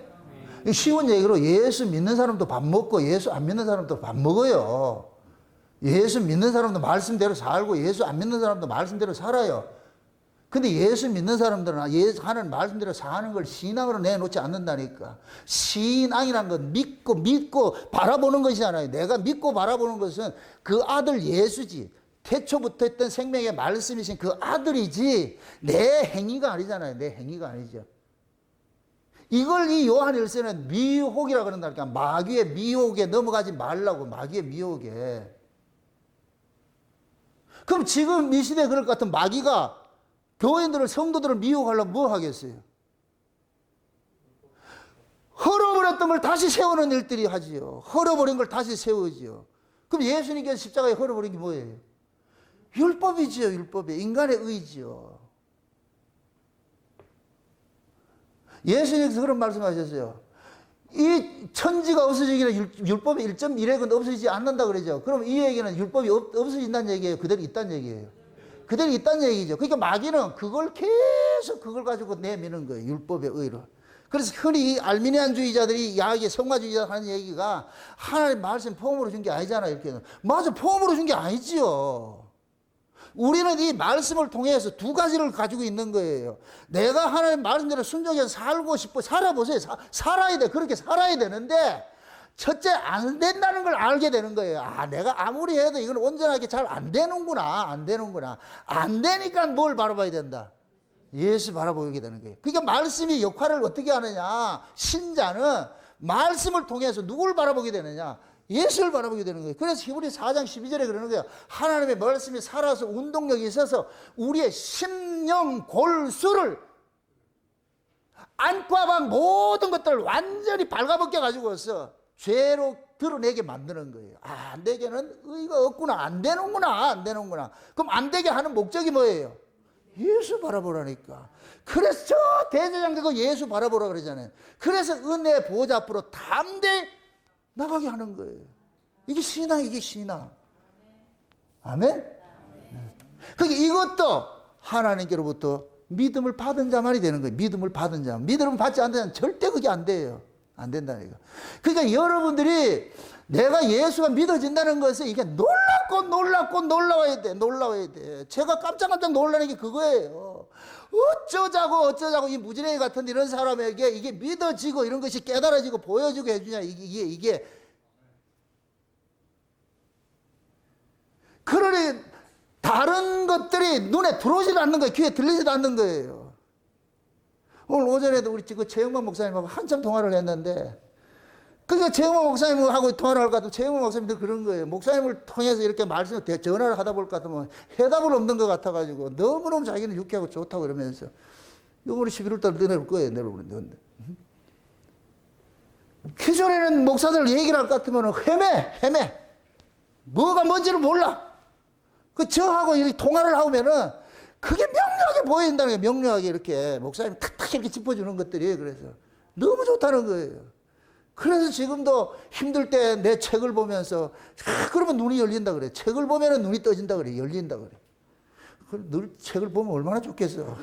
[SPEAKER 1] 쉬운 얘기로 예수 믿는 사람도 밥 먹고 예수 안 믿는 사람도 밥 먹어요. 예수 믿는 사람도 말씀대로 살고 예수 안 믿는 사람도 말씀대로 살아요. 근데 예수 믿는 사람들은 하나님 말씀대로 사는 걸 신앙으로 내놓지 않는다니까. 신앙이란 건 믿고 바라보는 것이잖아요. 내가 믿고 바라보는 것은 그 아들 예수지. 태초부터 했던 생명의 말씀이신 그 아들이지 내 행위가 아니잖아요. 내 행위가 아니죠. 이걸 이 요한 1세는 미혹이라고 그런다니까. 마귀의 미혹에 넘어가지 말라고. 마귀의 미혹에. 그럼 지금 이 시대에 그럴 것 같은 마귀가 교인들을 성도들을 미혹하려고 뭐 하겠어요? 헐어버렸던 걸 다시 세우는 일들이 하지요. 헐어버린 걸 다시 세우지요. 그럼 예수님께서 십자가에 헐어버린 게 뭐예요? 율법이지요. 율법이 인간의 의지요. 예수님께서 그런 말씀하셨어요. 이 천지가 없어지기는 율법의 1.1핵은 없어지지 않는다 그러죠. 그럼 이 얘기는 율법이 없어진다는 얘기예요? 그대로 있다는 얘기예요? 그대로 있다는 얘기죠. 그러니까 마귀는 그걸 계속 그걸 가지고 내미는 거예요. 율법의 의를. 그래서 흔히 알미니안주의자들이 야하게 성화주의자 하는 얘기가 하나님 말씀 폼으로 준 게 아니잖아요. 이렇게. 맞아. 폼으로 준 게 아니지요. 우리는 이 말씀을 통해서 두 가지를 가지고 있는 거예요. 내가 하나님 말씀대로 순종해서 살고 싶어. 살아보세요. 살아야 돼. 그렇게 살아야 되는데 첫째 안 된다는 걸 알게 되는 거예요. 아, 내가 아무리 해도 이건 온전하게 잘 안 되는구나. 안 되니까 뭘 바라봐야 된다. 예수 바라보게 되는 거예요. 그러니까 말씀이 역할을 어떻게 하느냐. 신자는 말씀을 통해서 누구를 바라보게 되느냐. 예수를 바라보게 되는 거예요. 그래서 히브리 4장 12절에 그러는 거예요. 하나님의 말씀이 살아서 운동력이 있어서 우리의 심령 골수를 안과 밖 모든 것들을 완전히 발가벗겨 가지고서 죄로 드러내게 만드는 거예요. 아, 내게는 의가 없구나. 안 되는구나. 안 되는구나. 그럼 안 되게 하는 목적이 뭐예요? 예수 바라보라니까. 그래서 저 대제사장도 예수 바라보라 그러잖아요. 그래서 은혜 보좌 앞으로 담대히 나가게 하는 거예요. 이게 신앙, 이게 신앙. 아멘? 그러니까 이것도 하나님께로부터 믿음을 받은 자만이 되는 거예요. 믿음을 받은 자. 믿음을 받지 않는 자는 절대 그게 안 돼요. 안 된다니까. 그러니까 여러분들이 내가 예수가 믿어진다는 것은 이게 놀랍고 놀라워야 돼. 제가 깜짝깜짝 놀라는 게 그거예요. 어쩌자고 이 무지랭이 같은 이런 사람에게 이게 믿어지고 이런 것이 깨달아지고 보여지고 해주냐. 이게. 그러니 다른 것들이 눈에 들어오지 않는 거예요. 귀에 들리지도 않는 거예요. 오늘 오전에도 우리 그 최영만 목사님하고 한참 통화를 했는데, 그러니까 최영만 목사님하고 통화를 할 것 같으면 최영만 목사님도 그런 거예요. 목사님을 통해서 이렇게 말씀을 전화를 하다 볼 것 같으면 해답을 없는 것 같아가지고 너무너무 자기는 유쾌하고 좋다고 그러면서 이번에 11월달 내려올 거예요. 내려오는데. 기존에는 목사들 얘기를 할 것 같으면 헤매. 뭐가 뭔지를 몰라. 저하고 이렇게 통화를 하면은 그게 명료하게 보인다는 거예요. 명료하게 이렇게 목사님이 탁탁 이렇게 짚어주는 것들이. 그래서 너무 좋다는 거예요. 그래서 지금도 힘들 때 내 책을 보면서 그러면 눈이 열린다 그래. 책을 보면 눈이 떠진다 그래. 열린다 그래. 늘 책을 보면 얼마나 좋겠어.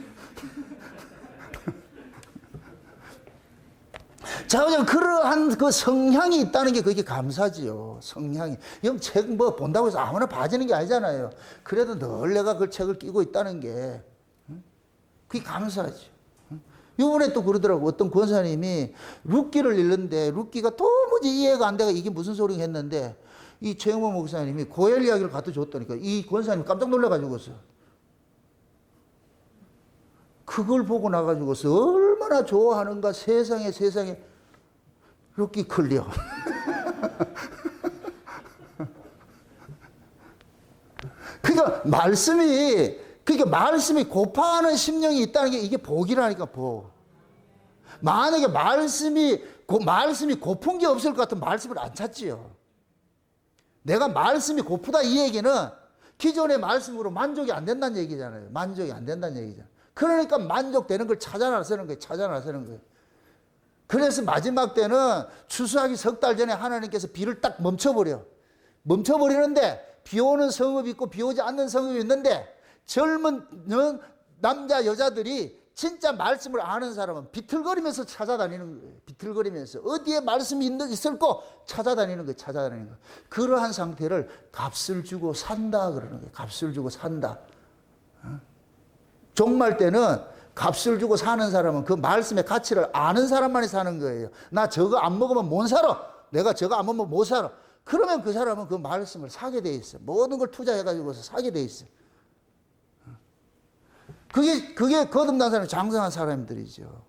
[SPEAKER 1] 자, 그러한 그 성향이 있다는 게 그게 감사지요. 성향이. 책 뭐 본다고 해서 아무나 봐지는 게 아니잖아요. 그래도 늘 내가 그 책을 끼고 있다는 게, 그게 감사하죠. 이번에 또 그러더라고. 어떤 권사님이 룻기를 읽는데 룻기가 도무지 이해가 안 돼가 이게 무슨 소리가 했는데 이 최영모 목사님이 고엘 이야기를 갖다 줬다니까. 이 권사님이 깜짝 놀라가지고서 그걸 보고 나가지고서 얼마나 좋아하는가. 세상에 룻기 클리어. 그러니까 말씀이 고파하는 심령이 있다는 게 이게 복이라니까, 복. 만약에 말씀이 고픈 게 없을 것 같으면 말씀을 안 찾지요. 내가 말씀이 고프다 이 얘기는 기존의 말씀으로 만족이 안 된다는 얘기잖아요. 만족이 안 된다는 얘기잖아요. 그러니까 만족되는 걸 찾아 나서는 거예요. 그래서 마지막 때는 추수하기 석 달 전에 하나님께서 비를 딱 멈춰버리는데 비 오는 성읍이 있고 비 오지 않는 성읍이 있는데 젊은 남자 여자들이 진짜 말씀을 아는 사람은 비틀거리면서 찾아다니는 거예요. 비틀거리면서 어디에 말씀이 있을까 찾아다니는 거예요. 그러한 상태를 값을 주고 산다 그러는 거예요. 값을 주고 산다. 종말 때는 값을 주고 사는 사람은 그 말씀의 가치를 아는 사람만이 사는 거예요. 나 저거 안 먹으면 못 살아. 내가 저거 안 먹으면 못 살아. 그러면 그 사람은 그 말씀을 사게 돼 있어. 모든 걸 투자해가지고서 사게 돼 있어. 그게 거듭난 사람이 장성한 사람들이죠.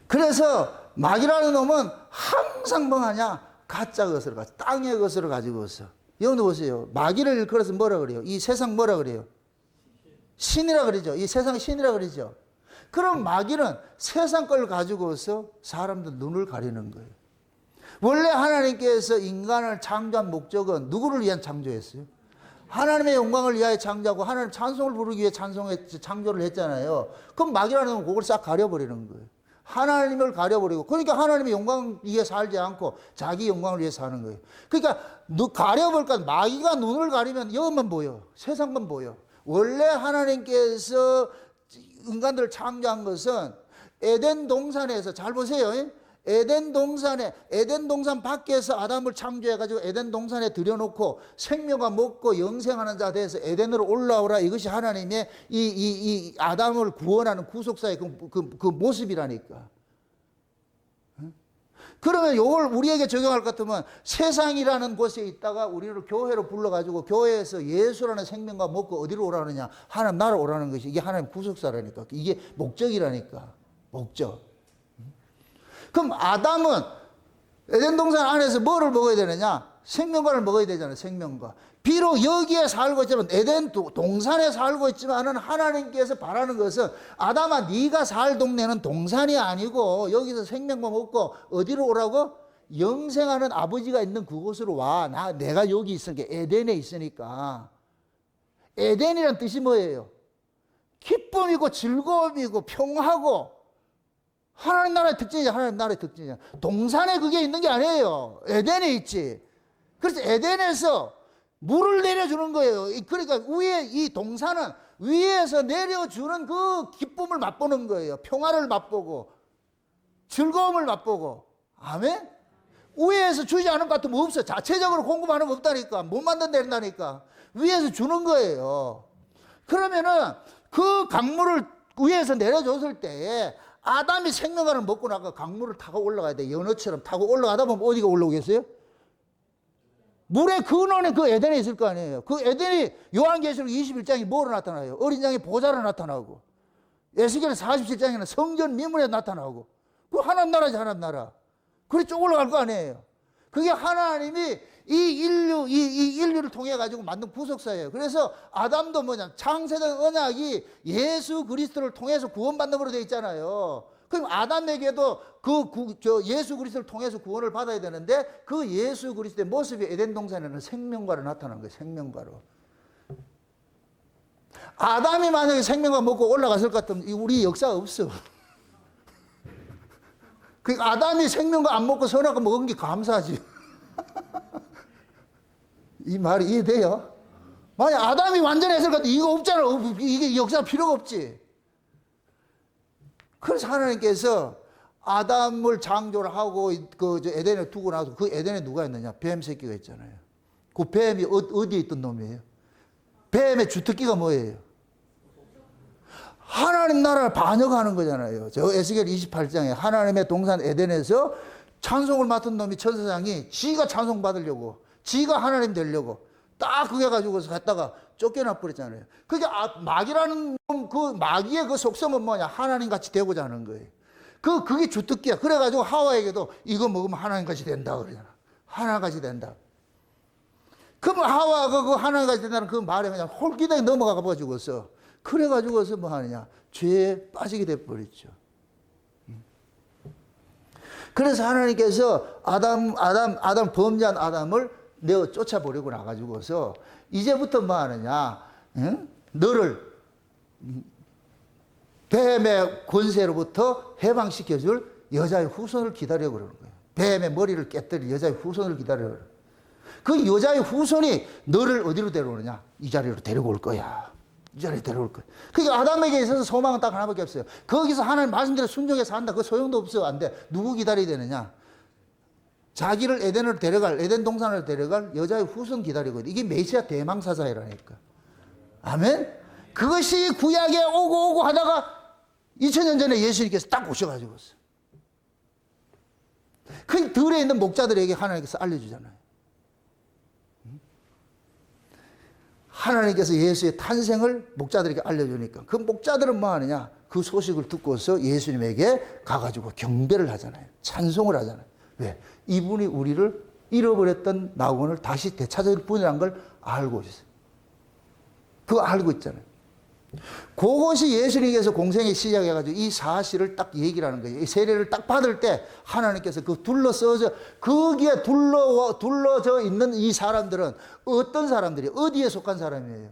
[SPEAKER 1] 그래서 마귀라는 놈은 항상 뭐하냐? 가짜 것을 가지고, 땅의 것을 가지고서. 여기 보세요. 마귀를 일컬어서 뭐라 그래요? 이 세상 뭐라 그래요? 신이라 그러죠. 이 세상 신이라 그러죠. 그럼 마귀는 세상 걸 가지고서 사람들 눈을 가리는 거예요. 원래 하나님께서 인간을 창조한 목적은 누구를 위한 창조였어요? 하나님의 영광을 위하여 창조하고 하나님 찬송을 부르기 위해 창조를 했잖아요. 그럼 마귀라는 건 그걸 싹 가려버리는 거예요. 하나님을 가려버리고, 그러니까 하나님의 영광 위해 살지 않고 자기 영광을 위해 사는 거예요. 그러니까 가려볼까? 마귀가 눈을 가리면 여기만 보여. 세상만 보여. 원래 하나님께서 인간들을 창조한 것은 에덴 동산에서, 잘 보세요. 에덴 동산 밖에서 아담을 창조해가지고 에덴 동산에 들여놓고 생명과 먹고 영생하는 자 돼서 에덴으로 올라오라. 이것이 하나님의 이 아담을 구원하는 구속사의 그 모습이라니까. 그러면 이걸 우리에게 적용할 것 같으면 세상이라는 곳에 있다가 우리를 교회로 불러가지고 교회에서 예수라는 생명과 먹고 어디로 오라느냐? 하나님 나라 오라는 것이 이게 하나님 구속사라니까. 이게 목적이라니까. 목적. 그럼 아담은 에덴 동산 안에서 뭐를 먹어야 되느냐? 생명과를 먹어야 되잖아요. 생명과. 비록 여기에 살고 있지만 에덴 동산에 살고 있지만은 하나님께서 바라는 것은 아담아 네가 살 동네는 동산이 아니고 여기서 생명과 먹고 어디로 오라고? 영생하는 아버지가 있는 그곳으로 와. 내가 여기 있으니까 에덴에 있으니까. 에덴이란 뜻이 뭐예요? 기쁨이고 즐거움이고 평화고 하나님 나라의 특징이죠. 하나님 나라의 특징이죠. 동산에 그게 있는 게 아니에요. 에덴에 있지. 그래서 에덴에서 물을 내려주는 거예요. 그러니까 위에 이 동산은 위에서 내려주는 그 기쁨을 맛보는 거예요. 평화를 맛보고 즐거움을 맛보고. 아멘? 위에서 주지 않은 것 같으면 없어. 자체적으로 공급하는 거 없다니까. 못 만든다니까. 위에서 주는 거예요. 그러면은 그 강물을 위에서 내려줬을 때에 아담이 생명과를 먹고 나가 강물을 타고 올라가야 돼. 연어처럼 타고 올라가다 보면 어디가 올라오겠어요? 물의 근원에 그 에덴에 있을 거 아니에요. 그 에덴이 요한계시록 21장이 뭐로 나타나요? 어린 양의 보좌로 나타나고 에스겔 47장에는 성전 미문에 나타나고 그 하나님 나라지 하나님 나라. 그래 쭉 올라갈 거 아니에요. 그게 하나님이 이 인류를 통해 가지고 만든 구속사예요. 그래서 아담도 뭐냐 창세된 언약이 예수 그리스도를 통해서 구원받는 걸로 되어 있잖아요. 그럼 아담에게도 예수 그리스도를 통해서 구원을 받아야 되는데 그 예수 그리스도의 모습이 에덴 동산에는 생명과로 나타나는 거예요. 생명과로. 아담이 만약에 생명과 먹고 올라갔을 것 같으면 우리 역사가 없어. 그 아담이 생명과 안 먹고 선악과 먹은 게 감사하지. 이 말이 이해돼요? 만약 아담이 완전했을 것 같으면 이거 없잖아. 이게 역사가 필요가 없지. 그래서 하나님께서 아담을 창조를 하고 그 에덴에 두고 나서 그 에덴에 누가 있느냐? 뱀 새끼가 있잖아요. 그 뱀이 어디에 있던 놈이에요? 뱀의 주특기가 뭐예요? 하나님 나라를 반역하는 거잖아요. 저 에스겔 28장에 하나님의 동산 에덴에서 찬송을 맡은 놈이 천사장이 지가 찬송 받으려고 지가 하나님 되려고 딱 그게 가지고서 갔다가 쫓겨나 버렸잖아요. 그게 마귀라는 그 마귀의 그 속성은 뭐냐? 하나님 같이 되고자 하는 거예요. 그게 주특기야. 그래가지고 하와에게도 이거 먹으면 하나님 같이 된다 그러잖아. 하나님 같이 된다. 그럼 하와가 그 하나님 같이 된다는 그 말에 그냥 홀기당에 넘어가 가지고서 그래가지고서 뭐 하느냐? 죄에 빠지게 돼 버렸죠. 그래서 하나님께서 아담 범죄한 아담을 내어 쫓아버리고 나가지고서 이제부터 뭐 하느냐? 응? 너를 뱀의 권세로부터 해방시켜줄 여자의 후손을 기다려 그러는 거예요. 뱀의 머리를 깨뜨릴 여자의 후손을 기다려. 그 여자의 후손이 너를 어디로 데려오느냐? 이 자리로 데리고 올 거야. 이 자리에 데려올 거야. 그러니까 아담에게 있어서 소망은 딱 하나밖에 없어요. 거기서 하나님 말씀대로 순종해서 한다. 그 소용도 없어. 안 돼. 누구 기다려야 되느냐? 자기를 에덴 동산을 데려갈 여자의 후손 기다리고 있다. 이게 메시아 대망사자이라니까. 아멘? 그것이 구약에 오고 하다가 2000년 전에 예수님께서 딱 오셔가지고서. 그 들에 있는 목자들에게 하나님께서 알려주잖아요. 하나님께서 예수의 탄생을 목자들에게 알려주니까 그 목자들은 뭐 하느냐? 그 소식을 듣고서 예수님에게 가가지고 경배를 하잖아요. 찬송을 하잖아요. 왜? 이분이 우리를 잃어버렸던 낙원을 다시 되찾을 분이라는 걸 알고 있어요. 그거 알고 있잖아요. 그것이 예수님께서 공생의 시작해가지고 이 사실을 딱 얘기를 하는 거예요. 이 세례를 딱 받을 때 하나님께서 그 거기에 둘러져 있는 이 사람들은 어떤 사람들이 어디에 속한 사람이에요?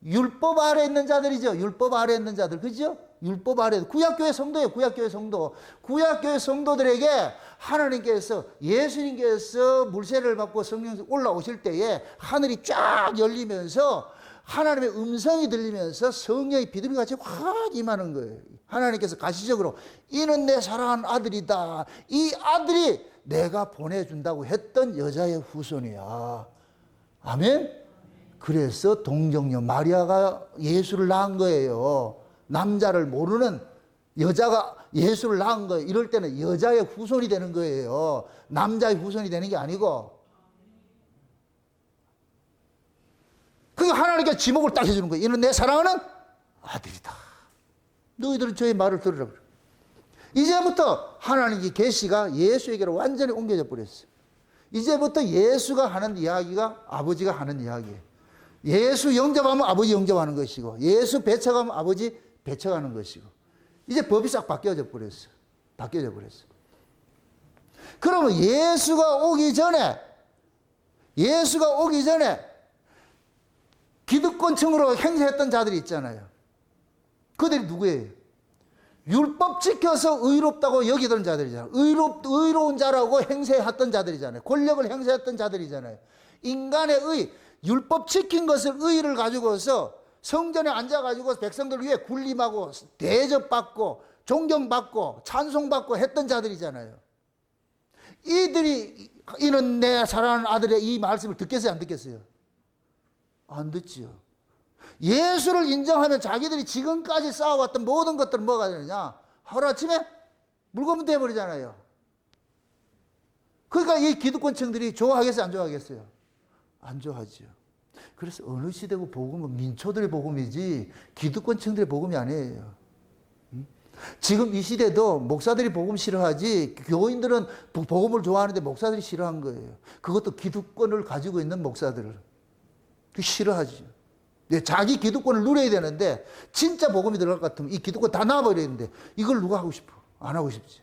[SPEAKER 1] 율법 아래 있는 자들이죠. 율법 아래 있는 자들. 그죠? 율법 아래. 구약교회 성도예요. 구약교회 성도. 구약교회 성도들에게 하나님께서 예수님께서 물세례를 받고 성령 올라오실 때에 하늘이 쫙 열리면서 하나님의 음성이 들리면서 성령이 비둘기같이 확 임하는 거예요. 하나님께서 가시적으로 이는 내 사랑하는 아들이다. 이 아들이 내가 보내준다고 했던 여자의 후손이야. 아멘? 그래서 동정녀 마리아가 예수를 낳은 거예요. 남자를 모르는 여자가 예수를 낳은 거예요. 이럴 때는 여자의 후손이 되는 거예요. 남자의 후손이 되는 게 아니고. 그게 하나님께 지목을 딱 해주는 거예요. 이는 내 사랑하는 아들이다. 너희들은 저의 말을 들으라. 이제부터 하나님의 계시가 예수에게로 완전히 옮겨져 버렸어요. 이제부터 예수가 하는 이야기가 아버지가 하는 이야기예요. 예수 영접하면 아버지 영접하는 것이고, 예수 배척하면 아버지 배척하는 것이고, 이제 법이 싹 바뀌어져 버렸어요. 바뀌어져 버렸어요. 그러면 예수가 오기 전에 기득권층으로 행세했던 자들이 있잖아요. 그들이 누구예요? 율법 지켜서 의롭다고 여기던 자들이잖아요. 의로운 자라고 행세했던 자들이잖아요. 권력을 행세했던 자들이잖아요. 인간의 의, 율법 지킨 것을 의를 가지고서 성전에 앉아가지고 백성들 위해 군림하고 대접받고 존경받고 찬송받고 했던 자들이잖아요. 이는 내 사랑하는 아들의 이 말씀을 듣겠어요, 안 듣겠어요? 안 듣지요. 예수를 인정하면 자기들이 지금까지 쌓아왔던 모든 것들은 뭐가 되느냐? 하루아침에 물건문 돼버리잖아요. 그러니까 이 기득권층들이 좋아하겠어요, 안 좋아하겠어요? 안 좋아하지요. 그래서 어느 시대고 복음은 민초들의 복음이지 기득권층들의 복음이 아니에요. 지금 이 시대도 목사들이 복음 싫어하지 교인들은 복음을 좋아하는데 목사들이 싫어한 거예요. 그것도 기득권을 가지고 있는 목사들을 싫어하죠. 자기 기득권을 누려야 되는데 진짜 복음이 들어갈 것 같으면 이 기득권 다 놔버려야 되는데 이걸 누가 하고 싶어? 안 하고 싶지.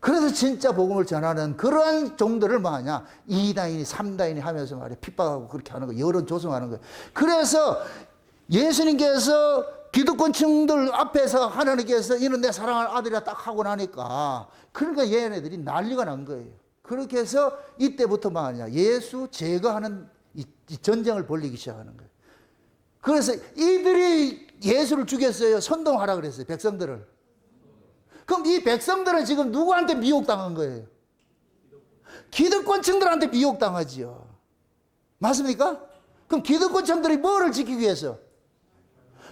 [SPEAKER 1] 그래서 진짜 복음을 전하는 그러한 종들을 뭐 하냐? 2다인이 3다인이 하면서 말이야 핍박하고 그렇게 하는 거, 여론 조성하는 거예요. 그래서 예수님께서 기득권층들 앞에서 하나님께서 이는 내 사랑하는 아들이라 딱 하고 나니까 그러니까 얘네들이 난리가 난 거예요. 그렇게 해서 이때부터 뭐 하냐? 예수 제거하는 이 전쟁을 벌이기 시작하는 거예요. 그래서 이들이 예수를 죽였어요. 선동하라 그랬어요. 백성들을. 그럼 이 백성들은 지금 누구한테 미혹당한 거예요? 기득권층들한테 미혹당하지요. 맞습니까? 그럼 기득권층들이 뭐를 지키기 위해서?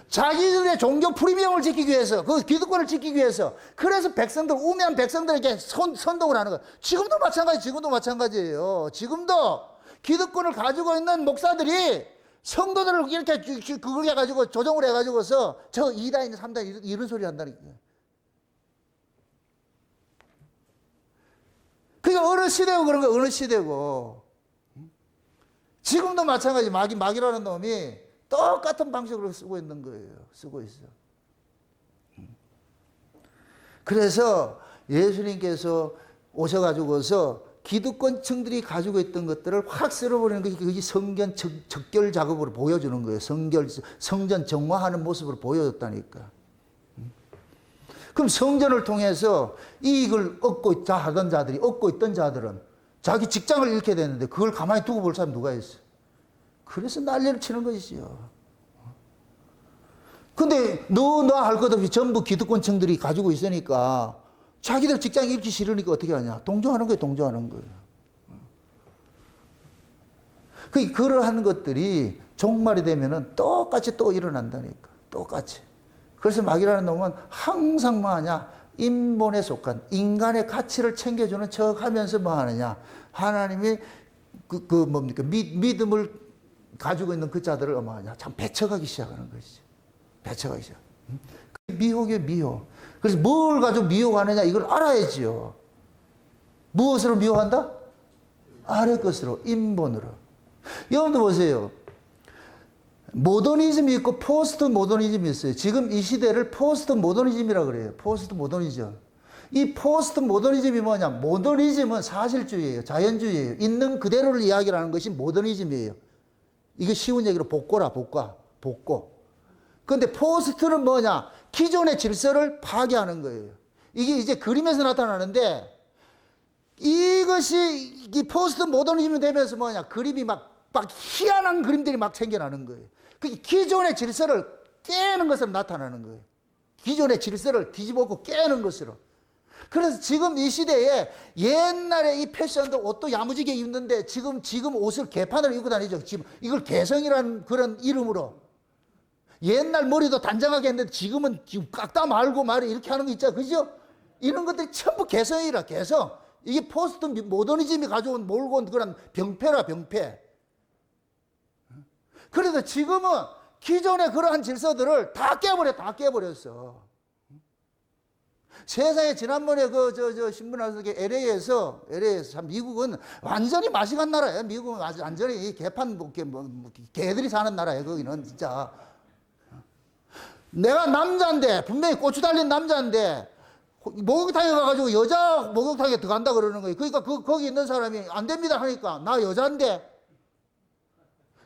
[SPEAKER 1] 자기들의 종교 프리미엄을 지키기 위해서, 그 기득권을 지키기 위해서. 그래서 백성들, 우매한 백성들에게 선동을 하는 거예요. 지금도 마찬가지예요. 지금도 기득권을 가지고 있는 목사들이 성도들을 이렇게 그걸 해가지고 조정을 해가지고서 저 2다인, 3다인 이런 소리 한다니까. 그러니까 어느 시대고 그런 거예요. 어느 시대고. 지금도 마찬가지. 마귀라는 놈이 똑같은 방식으로 쓰고 있는 거예요. 쓰고 있어. 그래서 예수님께서 오셔가지고서 기득권층들이 가지고 있던 것들을 확 쓸어버리는 게 그게 성전 적결 작업으로 보여주는 거예요. 성전 정화하는 모습으로 보여줬다니까. 그럼 성전을 통해서 이익을 얻고 있던 자들은 자기 직장을 잃게 되는데 그걸 가만히 두고 볼 사람 누가 있어? 그래서 난리를 치는 것이지요. 근데 너 할 것 없이 전부 기득권층들이 가지고 있으니까 자기들 직장 잃기 싫으니까 어떻게 하냐? 동조하는 거예요. 그러한 것들이 종말이 되면은 똑같이 또 일어난다니까. 똑같이. 그래서 마귀라는 놈은 항상 뭐 하냐? 인본에 속한 인간의 가치를 챙겨주는 척 하면서 뭐 하느냐? 하나님이 믿음을 가지고 있는 그 자들을 뭐 하냐? 참 배척하기 시작하는 것이죠. 배척하기 시작. 미혹이에요, 미혹. 그래서 뭘 가지고 미혹하느냐? 이걸 알아야지요. 무엇으로 미혹한다? 아래 것으로, 인본으로. 여러분도 보세요. 모더니즘이 있고 포스트 모더니즘이 있어요. 지금 이 시대를 포스트 모더니즘이라고 그래요. 포스트 모더니즘. 이 포스트 모더니즘이 뭐냐? 모더니즘은 사실주의예요. 자연주의예요. 있는 그대로를 이야기하는 것이 모더니즘이에요. 이게 쉬운 얘기로 복고라, 복고. 그런데 포스트는 뭐냐? 기존의 질서를 파괴하는 거예요. 이게 이제 그림에서 나타나는데 이것이 이 포스트 모더니즘이 되면서 뭐냐? 그림이 막 희한한 그림들이 막 생겨나는 거예요. 그 기존의 질서를 깨는 것으로 나타나는 거예요. 기존의 질서를 뒤집어고 깨는 것으로. 그래서 지금 이 시대에 옛날에 이 패션도 옷도 야무지게 입는데 지금 옷을 개판으로 입고 다니죠. 지금 이걸 개성이라는 그런 이름으로. 옛날 머리도 단정하게 했는데 지금은 깎다 말고 말이 이렇게 하는 거 있잖아. 그죠? 이런 것들이 전부 개성이라, 개성. 이게 포스트 모더니즘이 가져온 몰고 온 그런 병폐라, 병폐. 그래서 지금은 기존의 그러한 질서들을 다 깨버려, 다 깨버렸어. 세상에 지난번에 신문 나서 LA에서 참 미국은 완전히 맛이 간 나라예요. 미국은 완전히 개판, 개들이 사는 나라예요. 거기는 진짜. 내가 남자인데, 분명히 고추 달린 남자인데, 목욕탕에 가가지고 여자 목욕탕에 들어간다 그러는 거예요. 그러니까 거기 있는 사람이 안 됩니다 하니까 나 여자인데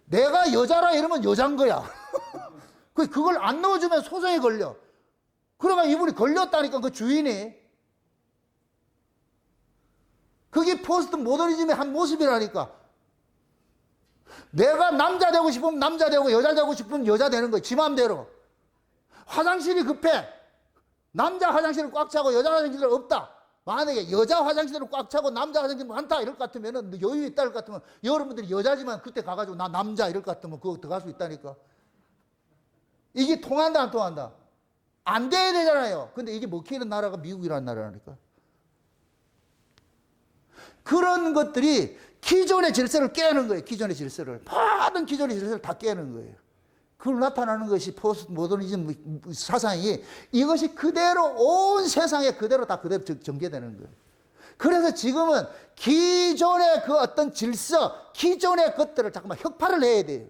[SPEAKER 1] 내가 여자라 이러면 여잔 거야. 그걸 안 넣어주면 소송에 걸려. 그러니까 이분이 걸렸다니까 그 주인이. 그게 포스트 모더니즘의 한 모습이라니까. 내가 남자 되고 싶으면 남자 되고 여자 되고 싶으면 여자 되는 거야. 지 맘대로. 화장실이 급해. 남자 화장실은 꽉 차고 여자 화장실은 없다. 만약에 여자 화장실은 꽉 차고 남자 화장실은 많다 이럴 것 같으면 여유 있다 이럴 것 같으면 여러분들이 여자지만 그때 가가지고 나 남자 이럴 것 같으면 그거 들어갈 수 있다니까. 이게 통한다 안 통한다? 안 돼야 되잖아요. 근데 이게 먹히는 나라가 미국이라는 나라라니까. 그런 것들이 기존의 질서를 깨는 거예요. 기존의 질서를. 모든 기존의 질서를 다 깨는 거예요. 그걸 나타나는 것이 포스트 모더니즘 사상이 이것이 그대로 온 세상에 그대로 전개되는 거예요. 그래서 지금은 기존의 그 어떤 질서, 기존의 것들을 잠깐만 혁파를 해야 돼요.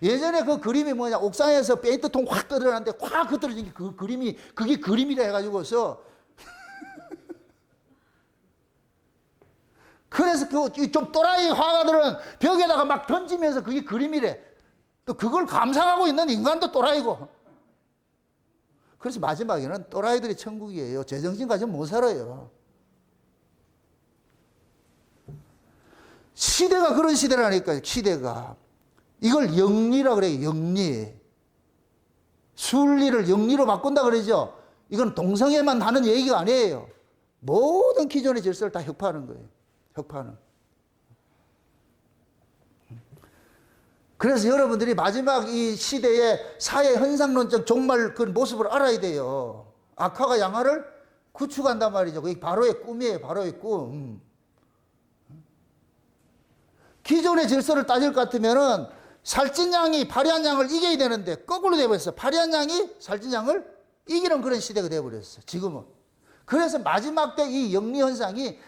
[SPEAKER 1] 예전에 그 그림이 뭐냐, 옥상에서 페인트통 확 떠들어놨는데 확 흩어진 게 그 그림이, 그게 그림이라 해가지고서 그래서 좀 또라이 화가들은 벽에다가 막 던지면서 그게 그림이래. 또 그걸 감상하고 있는 인간도 또라이고. 그래서 마지막에는 또라이들이 천국이에요. 제정신 가지면 못 살아요. 시대가 그런 시대라니까요. 시대가. 이걸 영리라 그래요. 영리. 순리를 영리로 바꾼다 그러죠. 이건 동성애만 하는 얘기가 아니에요. 모든 기존의 질서를 다 혁파하는 거예요. 혁파는. 그래서 여러분들이 마지막 이 시대의 사회 현상론적 종말 그 모습을 알아야 돼요. 악화가 양화를 구축한단 말이죠. 그게 바로의 꿈이에요. 바로의 꿈. 기존의 질서를 따질 것 같으면은 살찐 양이 파리한 양을 이겨야 되는데 거꾸로 돼버렸어. 파리한 양이 살찐 양을 이기는 그런 시대가 돼버렸어. 지금은. 그래서 마지막 때 이 영리 현상이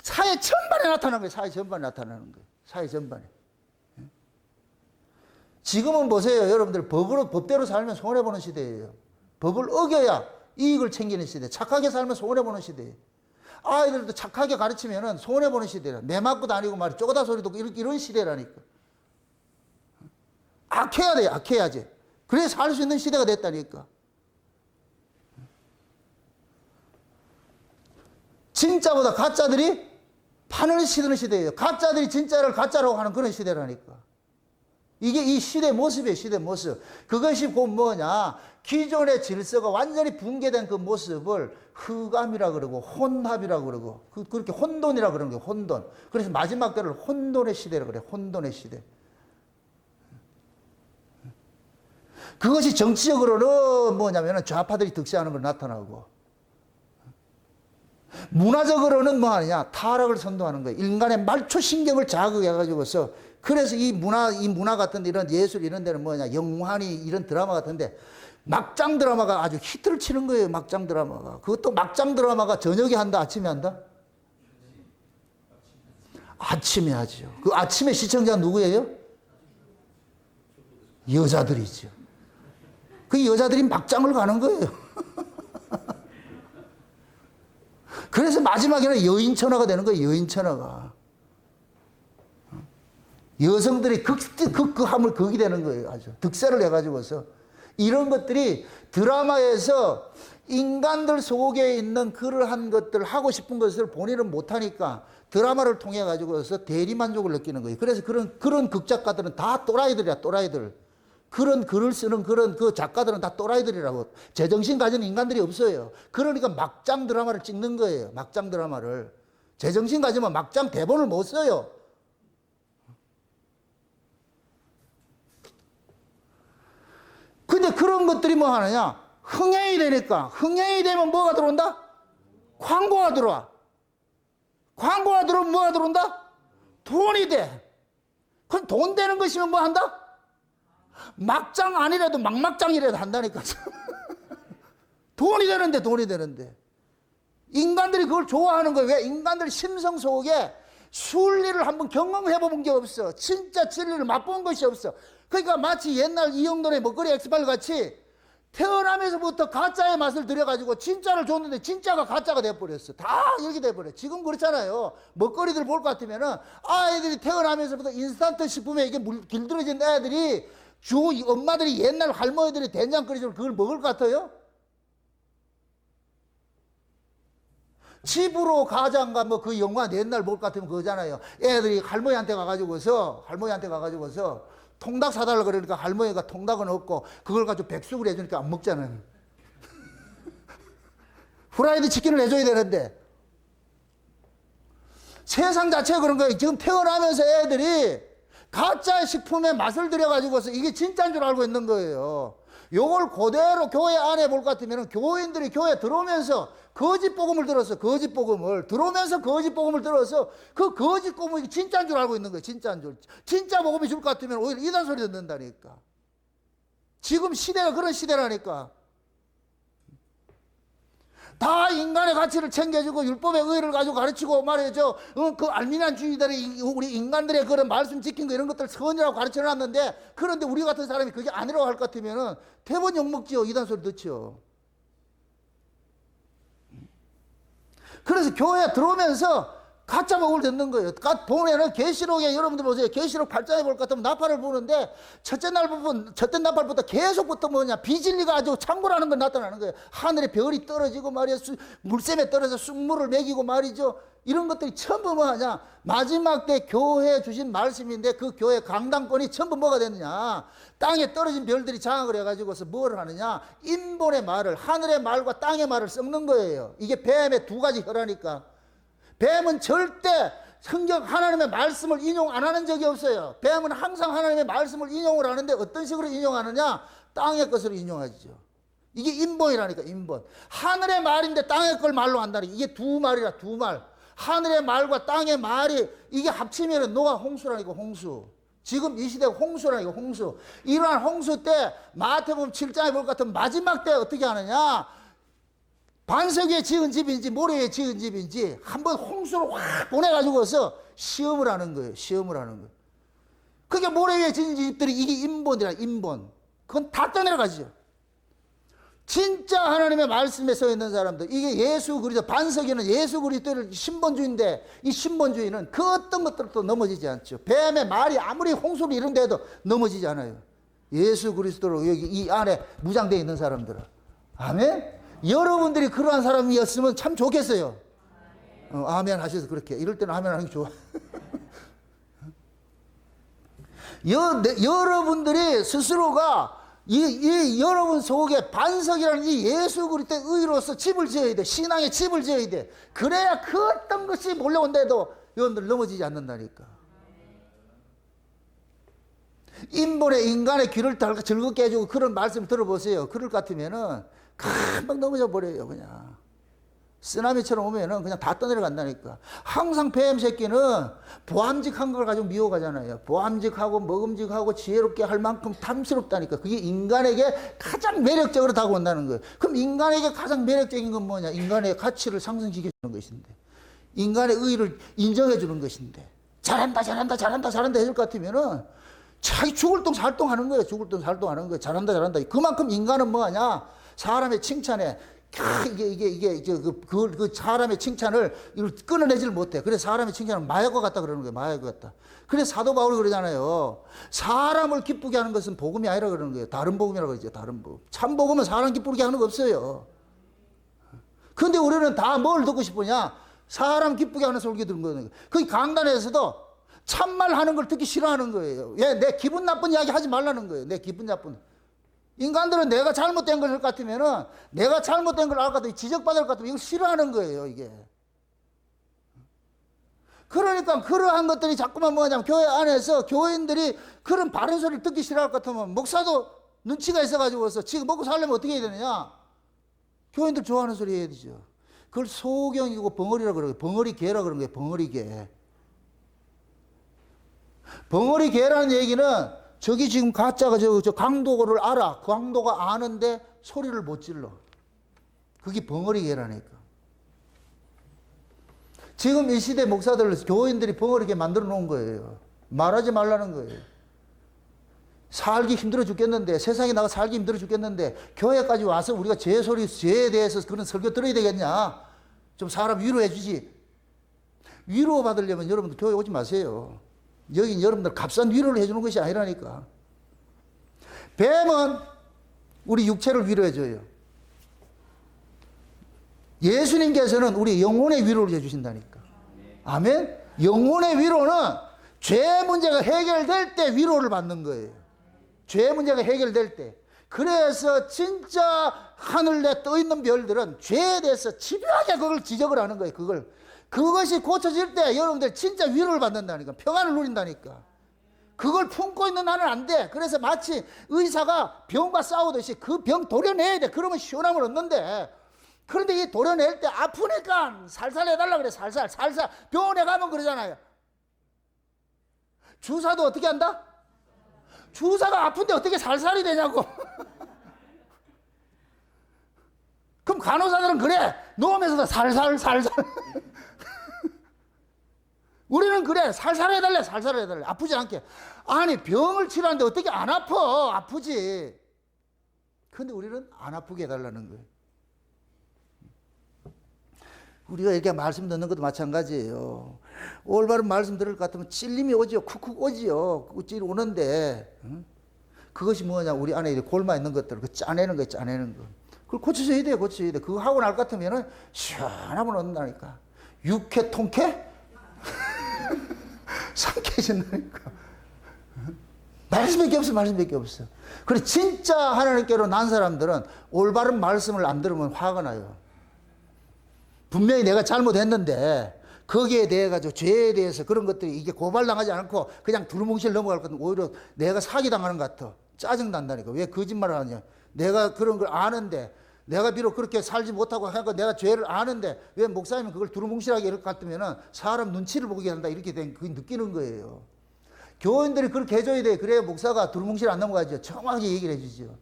[SPEAKER 1] 사회 전반에 나타나는 거예요. 사회 전반에 나타나는 거예요. 사회 전반에. 지금은 보세요. 여러분들 법대로 살면 손해보는 시대예요. 법을 어겨야 이익을 챙기는 시대. 착하게 살면 손해보는 시대예요. 아이들도 착하게 가르치면 손해보는 시대라. 매 맞고 다니고 말이 쪼그다 소리 듣고 이런 시대라니까. 악해야 돼요. 악해야지. 그래야 살 수 있는 시대가 됐다니까. 진짜보다 가짜들이 판을 시드는 시대예요. 가짜들이 진짜를 가짜라고 하는 그런 시대라니까. 이게 이 시대 모습이에요. 시대 모습. 그것이 곧 뭐냐. 기존의 질서가 완전히 붕괴된 그 모습을 흑암이라 그러고 혼합이라 그러고 그렇게 혼돈이라 그러는 거예요. 혼돈. 그래서 마지막 때를 혼돈의 시대라 그래요. 혼돈의 시대. 그것이 정치적으로는 뭐냐면 좌파들이 득세하는 걸 나타나고 문화적으로는 뭐 하느냐? 타락을 선도하는 거예요. 인간의 말초신경을 자극해가지고서 그래서 이 문화 같은 데 이런 예술 이런 데는 뭐냐? 영화니 이런 드라마 같은데 막장 드라마가 아주 히트를 치는 거예요. 막장 드라마가. 그것도 막장 드라마가 저녁에 한다? 아침에 한다? 아침에 하죠. 그 아침에 시청자 누구예요? 여자들이죠. 그 여자들이 막장을 가는 거예요. 그래서 마지막에는 여인천하가 되는 거예요. 여인천하가. 여성들이 극함을 극이 되는 거예요. 아주 득세를 해가지고서. 이런 것들이 드라마에서 인간들 속에 있는 그러한 것들 하고 싶은 것을 본인은 못하니까 드라마를 통해 가지고서 대리만족을 느끼는 거예요. 그래서 그런 극작가들은 다 또라이들이야. 또라이들. 그런 글을 쓰는 그런 그 작가들은 다 또라이들이라고. 제정신 가진 인간들이 없어요. 그러니까 막장 드라마를 찍는 거예요. 막장 드라마를. 제정신 가지면 막장 대본을 못 써요. 근데 그런 것들이 뭐 하느냐? 흥행이 되니까. 흥행이 되면 뭐가 들어온다? 광고가 들어와. 광고가 들어오면 뭐가 들어온다? 돈이 돼. 그럼 돈 되는 것이면 뭐 한다? 막장 아니라도 막막장이라도 한다니까. 돈이 되는데, 돈이 되는데. 인간들이 그걸 좋아하는 거예요. 왜? 인간들 심성 속에 순리를 한번 경험해 본 게 없어. 진짜 진리를 맛본 것이 없어. 그러니까 마치 옛날 이영돈의 먹거리 엑스파일 같이 태어나면서부터 가짜의 맛을 들여가지고 진짜를 줬는데 진짜가 가짜가 돼버렸어. 다 이렇게 돼버려. 지금 그렇잖아요. 먹거리들 볼 것 같으면은 아이들이 태어나면서부터 인스턴트 식품에 이게 길들여진 애들이 엄마들이 옛날 할머니들이 된장끓여주면 그걸 먹을 것 같아요? 집으로 가장가 뭐 그 영화 옛날 볼 것 같으면 그거잖아요. 애들이 할머니한테 가가지고서 통닭 사달라 그러니까 할머니가 통닭은 없고 그걸 가지고 백숙을 해주니까 안 먹잖아요. 후라이드 치킨을 해줘야 되는데. 세상 자체가 그런 거예요. 지금 태어나면서 애들이 가짜 식품에 맛을 들여가지고서 이게 진짜인 줄 알고 있는 거예요. 요걸 그대로 교회 안에 볼 것 같으면 교인들이 교회 들어오면서 거짓 복음을 들어서 거짓 복음을 들어오면서 거짓 복음을 들어서 그 거짓 복음이 진짜인 줄 알고 있는 거예요. 진짜인 줄. 진짜 복음이 줄 것 같으면 오히려 이단 소리 듣는다니까. 지금 시대가 그런 시대라니까. 다 인간의 가치를 챙겨주고 율법의 의를 가지고 가르치고 말이죠. 그 알미니안주의들이 우리 인간들의 그런 말씀 지킨 거 이런 것들 선이라고 가르쳐놨는데 그런데 우리 같은 사람이 그게 아니라고 할 것 같으면은 대번 욕먹지요. 이단 소리 듣지요. 그래서 교회에 들어오면서 가짜 복음을 듣는 거예요. 보면은 계시록에 여러분들 보세요. 계시록 8장에 볼 것 같으면 나팔을 부는데 첫째 나팔부터 계속부터 뭐냐 비진리가 아주 창궐하는 건 나타나는 거예요. 하늘에 별이 떨어지고 말이야 물샘에 떨어져 쑥물을 먹이고 말이죠. 이런 것들이 전부 뭐하냐 마지막 때 교회에 주신 말씀인데 그 교회 강당권이 전부 뭐가 됐느냐 땅에 떨어진 별들이 장악을 해가지고서 뭘 하느냐 인본의 말을 하늘의 말과 땅의 말을 섞는 거예요. 이게 뱀의 두 가지 혀라니까. 뱀은 절대 성경 하나님의 말씀을 인용 안 하는 적이 없어요. 뱀은 항상 하나님의 말씀을 인용을 하는데 어떤 식으로 인용하느냐? 땅의 것으로 인용하죠. 이게 인본이라니까 인본. 하늘의 말인데 땅의 걸 말로 한다니 이게 두 말이라 두 말. 하늘의 말과 땅의 말이 이게 합치면 노아 홍수라니까 홍수. 지금 이 시대가 홍수라니까 홍수. 이러한 홍수 때 마태복음 7장에 볼 것 같으면 마지막 때 어떻게 하느냐? 반석 위에 지은 집인지 모래 위에 지은 집인지 한번 홍수를 확 보내가지고서 시험을 하는 거예요. 시험을 하는 거예요. 그게 모래 위에 지은 집들이 이게 인본이라 인본. 그건 다 떠내려가죠. 진짜 하나님의 말씀에 서 있는 사람들 이게 예수 그리스도 반석에는 예수 그리스도를 신본주의인데 이 신본주의는 그 어떤 것들도 넘어지지 않죠. 뱀의 말이 아무리 홍수를 이룬데도 넘어지지 않아요. 예수 그리스도로 여기 이 안에 무장되어 있는 사람들은. 아멘? 여러분들이 그러한 사람이었으면 참 좋겠어요. 아멘 하셔서 그렇게. 이럴 때는 아멘 하는 게 좋아. 여러분들이 스스로가 여러분 속에 반석이라는 이 예수 그리스도의 의로서 집을 지어야 돼. 신앙의 집을 지어야 돼. 그래야 그 어떤 것이 몰려온데도 여러분들 넘어지지 않는다니까. 인본의 인간의 귀를 즐겁게 해주고 그런 말씀 들어보세요. 그럴 것 같으면은 금방 넘어져 버려요. 그냥 쓰나미처럼 오면은 그냥 다 떠내려간다니까. 항상 뱀 새끼는 보암직한 걸 가지고 미워가잖아요. 보암직하고 먹음직하고 지혜롭게 할 만큼 탐스럽다니까. 그게 인간에게 가장 매력적으로 다가온다는 거예요. 그럼 인간에게 가장 매력적인 건 뭐냐? 인간의 가치를 상승시켜주는 것인데, 인간의 의의를 인정해 주는 것인데, 잘한다 해줄 것 같으면은 자기 죽을 똥 살 똥 하는 거예요. 죽을 똥 살 똥 하는 거예요. 잘한다. 그만큼 인간은 뭐하냐? 사람의 칭찬에 그 사람의 칭찬을 끊어내질 못해. 그래서 사람의 칭찬은 마약과 같다 그러는 거예요. 마약과 같다. 그래서 사도 바울이 그러잖아요. 사람을 기쁘게 하는 것은 복음이 아니라 그러는 거예요. 다른 복음이라고 그러죠. 다른 복음. 참 복음은 사람 기쁘게 하는 거 없어요. 그런데 우리는 다 뭘 듣고 싶으냐? 사람 기쁘게 하는 설교 듣는 거예요. 그 강단에서도 참말 하는 걸 듣기 싫어하는 거예요. 내 기분 나쁜 이야기 하지 말라는 거예요. 내 기분 나쁜. 인간들은 내가 잘못된 걸 할 것 같으면은 내가 잘못된 걸 알 것 같으면 지적받을 것 같으면 이걸 싫어하는 거예요, 이게. 그러니까 그러한 것들이 자꾸만 뭐냐면 교회 안에서 교인들이 그런 바른 소리를 듣기 싫어할 것 같으면 목사도 눈치가 있어가지고서 지금 먹고 살려면 어떻게 해야 되느냐? 교인들 좋아하는 소리 해야 되죠. 그걸 소경이고 벙어리라 그러고, 벙어리개라 그런 거예요. 벙어리개. 벙어리개라는 얘기는 저기 지금 가짜가 저 강도를 알아. 그 강도가 아는데 소리를 못 질러. 그게 벙어리개라니까. 지금 이 시대 목사들, 교인들이 벙어리개 만들어 놓은 거예요. 말하지 말라는 거예요. 살기 힘들어 죽겠는데, 세상에 나가 살기 힘들어 죽겠는데, 교회까지 와서 우리가 죄에 대해서 그런 설교 들어야 되겠냐? 좀 사람 위로해 주지. 위로 받으려면 여러분들 교회 오지 마세요. 여긴 여러분들 값싼 위로를 해주는 것이 아니라니까. 뱀은 우리 육체를 위로해 줘요. 예수님께서는 우리 영혼의 위로를 해주신다니까. 아멘? 영혼의 위로는 죄 문제가 해결될 때 위로를 받는 거예요. 죄 문제가 해결될 때. 그래서 진짜 하늘에 떠 있는 별들은 죄에 대해서 집요하게 그걸 지적을 하는 거예요. 그것이 고쳐질 때 여러분들 진짜 위로를 받는다니까. 평안을 누린다니까. 그걸 품고 있는 나는 안 돼. 그래서 마치 의사가 병과 싸우듯이 그 병 도려내야 돼. 그러면 시원함을 얻는데, 그런데 이 도려낼 때 아프니까 살살 해달라 그래. 살살. 병원에 가면 그러잖아요. 주사도 어떻게 한다? 주사가 아픈데 어떻게 살살이 되냐고. 그럼 간호사들은 그래. 누우면서도 살살. 우리는 그래. 살살 해달래. 아프지 않게. 아니, 병을 치료하는데 어떻게 안 아파? 아프지. 근데 우리는 안 아프게 해달라는 거예요. 우리가 이렇게 말씀 듣는 것도 마찬가지예요. 올바른 말씀 들을 것 같으면 찔림이 오지요. 쿡쿡 오지요. 찔 오는데, 그것이 뭐냐? 우리 안에 골마 있는 것들, 그 짜내는 거예요. 그걸 고쳐줘야 돼요. 그거 하고 날 것 같으면은 시원하면 얻는다니까. 육회, 통쾌? 상쾌해진다니까. 말씀밖에 없어. 그래, 진짜 하나님께로 난 사람들은 올바른 말씀을 안 들으면 화가 나요. 분명히 내가 잘못했는데, 거기에 대해 가지고 죄에 대해서 그런 것들이 이게 고발당하지 않고 그냥 두루뭉실 넘어갈 것 같으면 오히려 내가 사기당하는 것 같아. 짜증난다니까. 왜 거짓말을 하느냐. 내가 그런 걸 아는데, 내가 비록 그렇게 살지 못하고 하니까 내가 죄를 아는데 왜 목사님은 그걸 두루뭉실하게 이럴 것 같으면 사람 눈치를 보게 한다. 이렇게 그게 느끼는 거예요. 교인들이 그렇게 해줘야 돼. 그래야 목사가 두루뭉실 안 넘어가죠. 정확하게 얘기를 해주죠.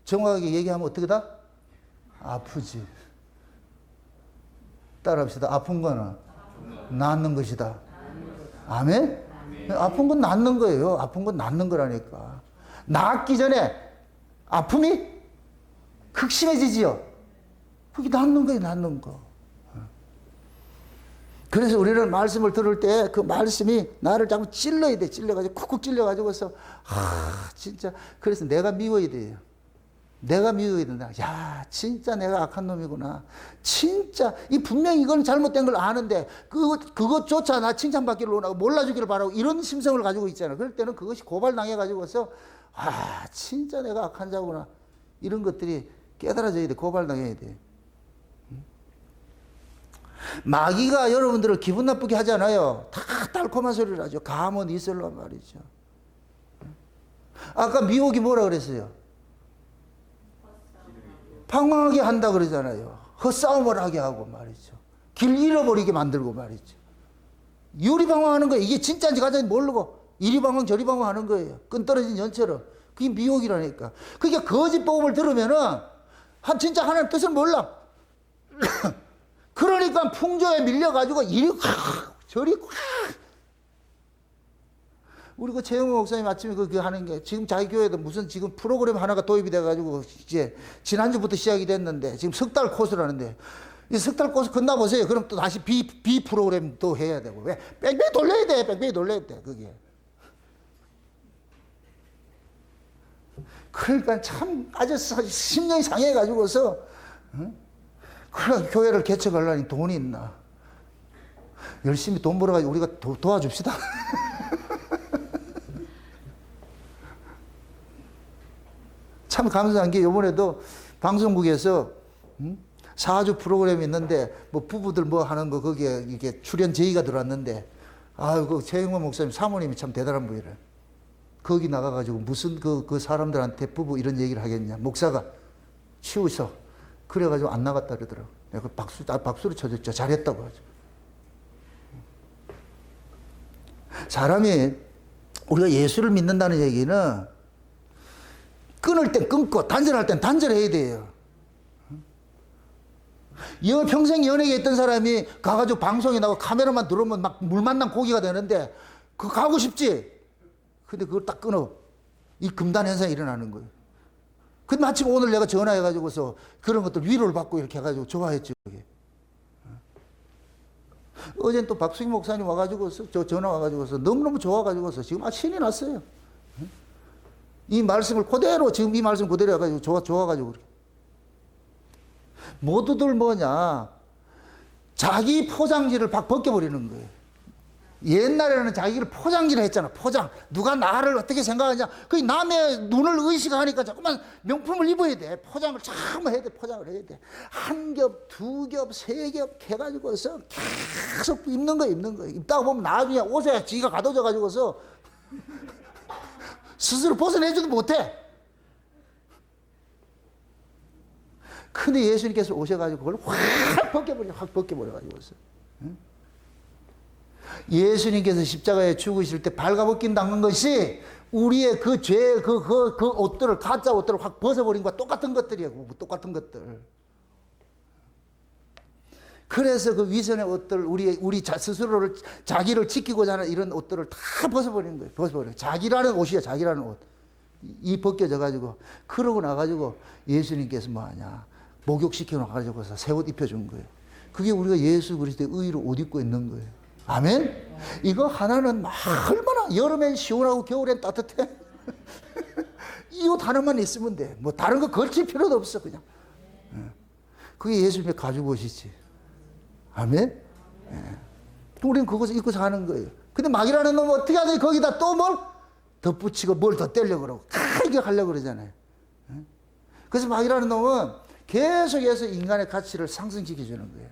[SPEAKER 1] 정확하게 얘기하면 어떻게다? 아프지. 따라합시다. 아픈 거는 낫는 것이다. 아멘? 아픈 건 낫는 거예요. 아픈 건 낫는 거라니까. 낫기 전에 아픔이 극심해지지요. 그게 낫는 거예요. 낫는 거. 그래서 우리는 말씀을 들을 때 그 말씀이 나를 자꾸 찔러야 돼. 찔러가지고 쿡쿡 찔려가지고서 진짜 그래서 내가 미워야 돼요. 내가 미워야 된다. 야, 진짜 내가 악한 놈이구나. 진짜 이 분명히 이건 잘못된 걸 아는데 그것조차 나 칭찬받기를 원하고 몰라주기를 바라고 이런 심성을 가지고 있잖아. 그럴 때는 그것이 고발당해가지고서 진짜 내가 악한 자구나. 이런 것들이 깨달아져야 돼. 고발당해야 돼. 마귀가 여러분들을 기분 나쁘게 하잖아요. 다 달콤한 소리를 하죠. 감은 이슬란 말이죠. 아까 미혹이 뭐라 그랬어요? 방황하게 한다 그러잖아요. 헛싸움을 하게 하고 말이죠. 길 잃어버리게 만들고 말이죠. 유리방황하는 거예요. 이게 진짜인지 가짜인지 모르고 이리방황 저리방황하는 거예요. 끈 떨어진 연처럼. 그게 미혹이라니까. 그게 거짓 복음을 들으면은 진짜 하나님 뜻을 몰라. 그러니까 풍조에 밀려가지고 이리 확 저리 확. 우리 그 최영호 목사님 아침에 그 하는 게 지금 자기 교회도 무슨 지금 프로그램 하나가 도입이 돼가지고 이제 지난주부터 시작이 됐는데 지금 석 달 코스를 하는데 이 석 달 코스 끝나보세요. 그럼 또 다시 B 프로그램 또 해야 되고 왜? 뺑뺑이 돌려야 돼. 뺑뺑이 돌려야 돼. 그게. 그러니까 참 아주 심령이 상해가지고서 그래 교회를 개척하려니 돈이 있나. 열심히 돈 벌어가지고 우리가 도와줍시다. 참 감사한 게 이번에도 방송국에서 사주 프로그램이 있는데 뭐 부부들 뭐 하는 거 거기에 이게 출연 제의가 들어왔는데 아이고 최영호 목사님 사모님이 참 대단한 분이래. 거기 나가가지고 무슨 그 사람들한테 부부 이런 얘기를 하겠냐. 목사가 치우셔. 그래가지고 안 나갔다 그러더라고. 내가 박수를 쳐줬죠. 잘했다고 하죠. 사람이 우리가 예수를 믿는다는 얘기는 끊을 땐 끊고 단절할 땐 단절해야 돼요. 평생 연예계에 있던 사람이 가가지고 방송에 나가고 카메라만 들어오면 막 물 만난 고기가 되는데 그거 가고 싶지? 근데 그걸 딱 끊어. 이 금단 현상이 일어나는 거예요. 근데 마침 오늘 내가 전화해가지고서 그런 것들 위로를 받고 이렇게 해가지고 좋아했지. 그게. 어젠 또 박수기 목사님 와가지고서 전화 와가지고서 너무너무 좋아가지고서 지금 신이 났어요. 이 말씀을 그대로 지금 이 말씀 그대로 해가지고 좋아가지고 그래. 모두들 뭐냐 자기 포장지를 막 벗겨버리는 거예요. 옛날에는 자기를 포장지를 했잖아. 포장. 누가 나를 어떻게 생각하냐. 그 남의 눈을 의식하니까 자꾸만 명품을 입어야 돼. 포장을 참 해야 돼. 포장을 해야 돼. 한 겹, 두 겹, 세 겹 해가지고서 계속 입는 거 입는 거. 입다가 보면 나중에 옷에 지가 가둬져 가지고서 스스로 벗어내지도 못해. 근데 예수님께서 오셔가지고 그걸 확 벗겨버려가지고서. 예수님께서 십자가에 죽으실 때 발가벗긴 당한 것이 우리의 그 죄, 그 옷들을, 가짜 옷들을 확 벗어버린 것과 똑같은 것들이에요. 똑같은 것들. 그래서 그 위선의 옷들, 우리 스스로를, 자기를 지키고자 하는 이런 옷들을 다 벗어버리는 거예요. 벗어버려요. 자기라는 옷이야, 자기라는 옷. 이 벗겨져가지고, 그러고 나가지고 예수님께서 뭐 하냐. 목욕시켜 놔가지고서 새 옷 입혀준 거예요. 그게 우리가 예수 그리스도의 의로 옷 입고 있는 거예요. 아멘? 이거 하나는 얼마나 여름엔 시원하고 겨울엔 따뜻해? 이 옷 하나만 있으면 돼. 뭐 다른 거 걸칠 필요도 없어, 그냥. 그게 예수님의 가죽 옷이지. 아멘? 우리는 그것을 입고 사는 거예요. 근데 마귀라는 놈은 어떻게 하더니 거기다 또 뭘 덧붙이고 뭘 더 떼려고 그러고, 이렇게 하려고 그러잖아요. 그래서 마귀라는 놈은 계속해서 인간의 가치를 상승시켜주는 거예요.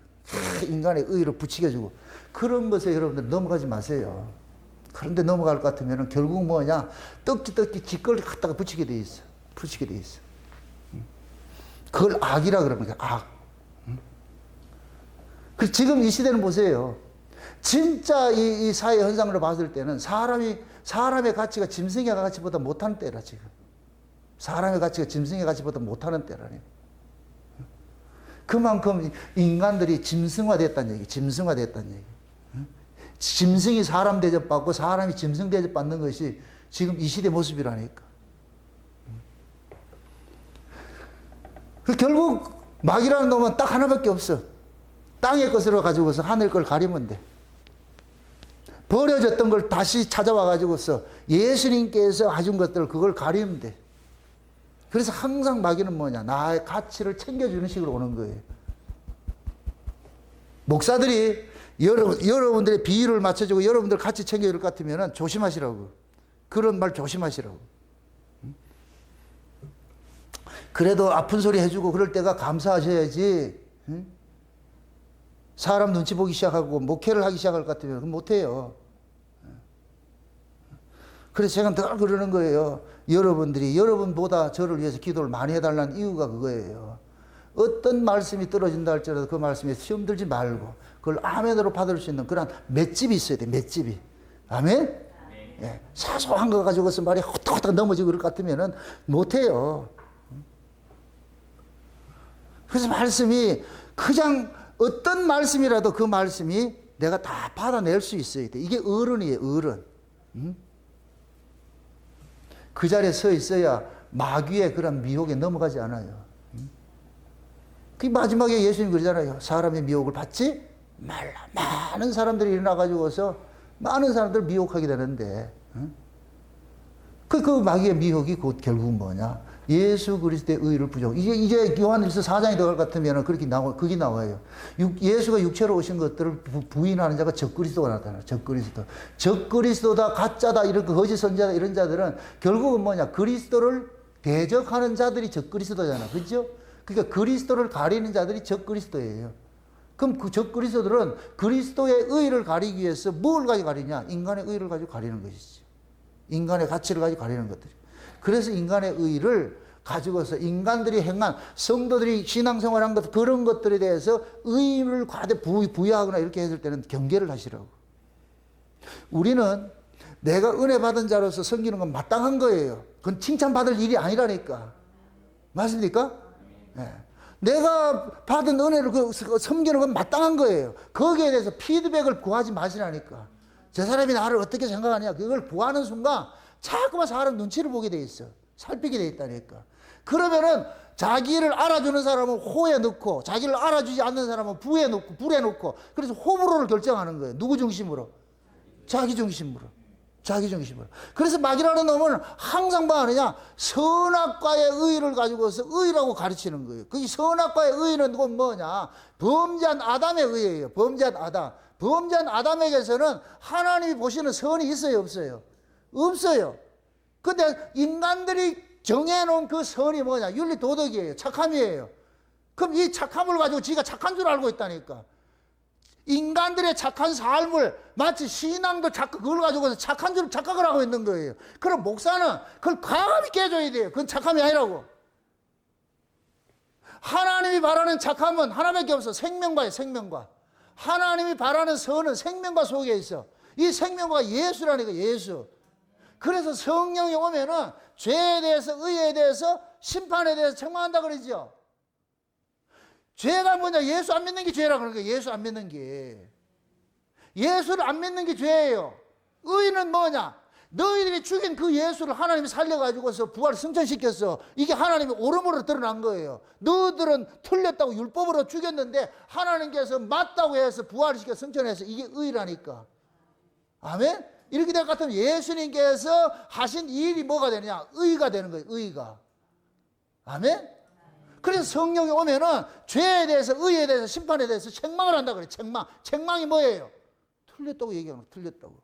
[SPEAKER 1] 인간의 의의를 부추겨주고. 그런 것에 여러분들 넘어가지 마세요. 그런데 넘어갈 것 같으면 결국 뭐냐? 떡지 짓걸 갖다가 붙이게 돼 있어. 붙이게 돼 있어. 그걸 악이라 그러는 거야. 악. 그 지금 이 시대는 보세요. 진짜 이 사회 현상으로 봤을 때는 사람의 가치가 짐승의 가치보다 못하는 때라, 지금. 사람의 가치가 짐승의 가치보다 못하는 때라니. 그만큼 인간들이 짐승화됐다는 얘기, 짐승화됐다는 얘기. 짐승이 사람 대접받고 사람이 짐승 대접받는 것이 지금 이 시대 모습이라니까. 결국 마귀라는 놈은 딱 하나밖에 없어. 땅의 것으로 가지고서 하늘 걸 가리면 돼. 버려졌던 걸 다시 찾아와 가지고서 예수님께서 하신 것들을 그걸 가리면 돼. 그래서 항상 마귀는 뭐냐? 나의 가치를 챙겨주는 식으로 오는 거예요. 목사들이 여러분들의 비율을 맞춰주고 여러분들 같이 챙겨줄 것 같으면 조심하시라고. 그런 말 조심하시라고. 그래도 아픈 소리 해주고 그럴 때가 감사하셔야지. 사람 눈치 보기 시작하고 목회를 하기 시작할 것 같으면 못해요. 그래서 제가 늘 그러는 거예요. 여러분들이 여러분보다 저를 위해서 기도를 많이 해달라는 이유가 그거예요. 어떤 말씀이 떨어진다 할지라도 그 말씀에 시험 들지 말고 그걸 아멘으로 받을 수 있는 그런 맷집이 있어야 돼. 맷집이. 아멘? 예. 사소한 거 가지고서 말이 헛헛 넘어지고 그럴 것 같으면 못해요. 그래서 말씀이 그냥 어떤 말씀이라도 그 말씀이 내가 다 받아낼 수 있어야 돼. 이게 어른이에요. 어른. 그 자리에 서 있어야 마귀의 그런 미혹에 넘어가지 않아요. 그 마지막에 예수님 그러잖아요. 사람의 미혹을 받지 말라. 많은 사람들이 일어나가지고서 많은 사람들을 미혹하게 되는데, 그 마귀의 미혹이 곧 결국은 뭐냐? 예수 그리스도의 의를 부정. 이제 요한일서 4장이 들어갈 것 같으면 그게 나와요. 예수가 육체로 오신 것들을 부인하는 자가 적그리스도가 나타나요. 적그리스도다, 가짜다, 이런 거짓 선지자다, 이런 자들은 결국은 뭐냐? 그리스도를 대적하는 자들이 적그리스도잖아. 그죠? 그러니까 그리스도를 가리는 자들이 적그리스도예요. 그럼 그 적그리스도들은 그리스도의 의를 가리기 위해서 뭘 가지고 가리냐? 인간의 의를 가지고 가리는 것이지. 인간의 가치를 가지고 가리는 것들이. 그래서 인간의 의를 가지고서 인간들이 행한, 성도들이 신앙생활한 것, 그런 것들에 대해서 의를 과대 부여하거나 이렇게 했을 때는 경계를 하시라고. 우리는 내가 은혜 받은 자로서 섬기는 건 마땅한 거예요. 그건 칭찬받을 일이 아니라니까. 맞습니까? 네. 내가 받은 은혜를 섬기는 건 마땅한 거예요. 거기에 대해서 피드백을 구하지 마시라니까. 저 사람이 나를 어떻게 생각하냐. 그걸 구하는 순간 자꾸만 사람 눈치를 보게 돼 있어. 살피게 돼 있다니까. 그러면은 자기를 알아주는 사람은 호에 넣고, 자기를 알아주지 않는 사람은 부에 넣고, 불에 넣고, 그래서 호불호를 결정하는 거예요. 누구 중심으로? 자기 중심으로. 자기 중심으로. 그래서 마귀라는 놈은 항상 뭐 하느냐? 선악과의 의의를 가지고서 의라고 가르치는 거예요. 그 선악과의 의의는 뭐냐? 범죄한 아담의 의의예요. 범죄한 아담. 범죄한 아담에게서는 하나님이 보시는 선이 있어요, 없어요? 없어요. 근데 인간들이 정해놓은 그 선이 뭐냐? 윤리 도덕이에요. 착함이에요. 그럼 이 착함을 가지고 지가 착한 줄 알고 있다니까. 인간들의 착한 삶을 마치 신앙도 그걸 가지고서 착한 줄 착각을 하고 있는 거예요. 그럼 목사는 그걸 과감히 깨줘야 돼요. 그건 착함이 아니라고. 하나님이 바라는 착함은 하나밖에 없어. 생명과예요, 생명과. 하나님이 바라는 선은 생명과 속에 있어. 이 생명과 예수라니까, 예수. 그래서 성령이 오면은 죄에 대해서, 의에 대해서, 심판에 대해서 책망한다 그러죠. 죄가 뭐냐? 예수 안 믿는 게 죄라 그러는 거예요. 예수 안 믿는 게. 예수를 안 믿는 게 죄예요. 의는 뭐냐? 너희들이 죽인 그 예수를 하나님이 살려가지고서 부활 승천시켰어. 이게 하나님이 옳음으로 드러난 거예요. 너희들은 틀렸다고 율법으로 죽였는데 하나님께서 맞다고 해서 부활시켜 승천해서 이게 의라니까. 아멘? 이렇게 될 것 같으면 예수님께서 하신 일이 뭐가 되느냐? 의가 되는 거예요. 의가. 아멘? 그래서 성령이 오면은 죄에 대해서, 의에 대해서, 심판에 대해서 책망을 한다 그래요. 책망. 책망이 뭐예요? 틀렸다고 얘기하는 거예요. 틀렸다고.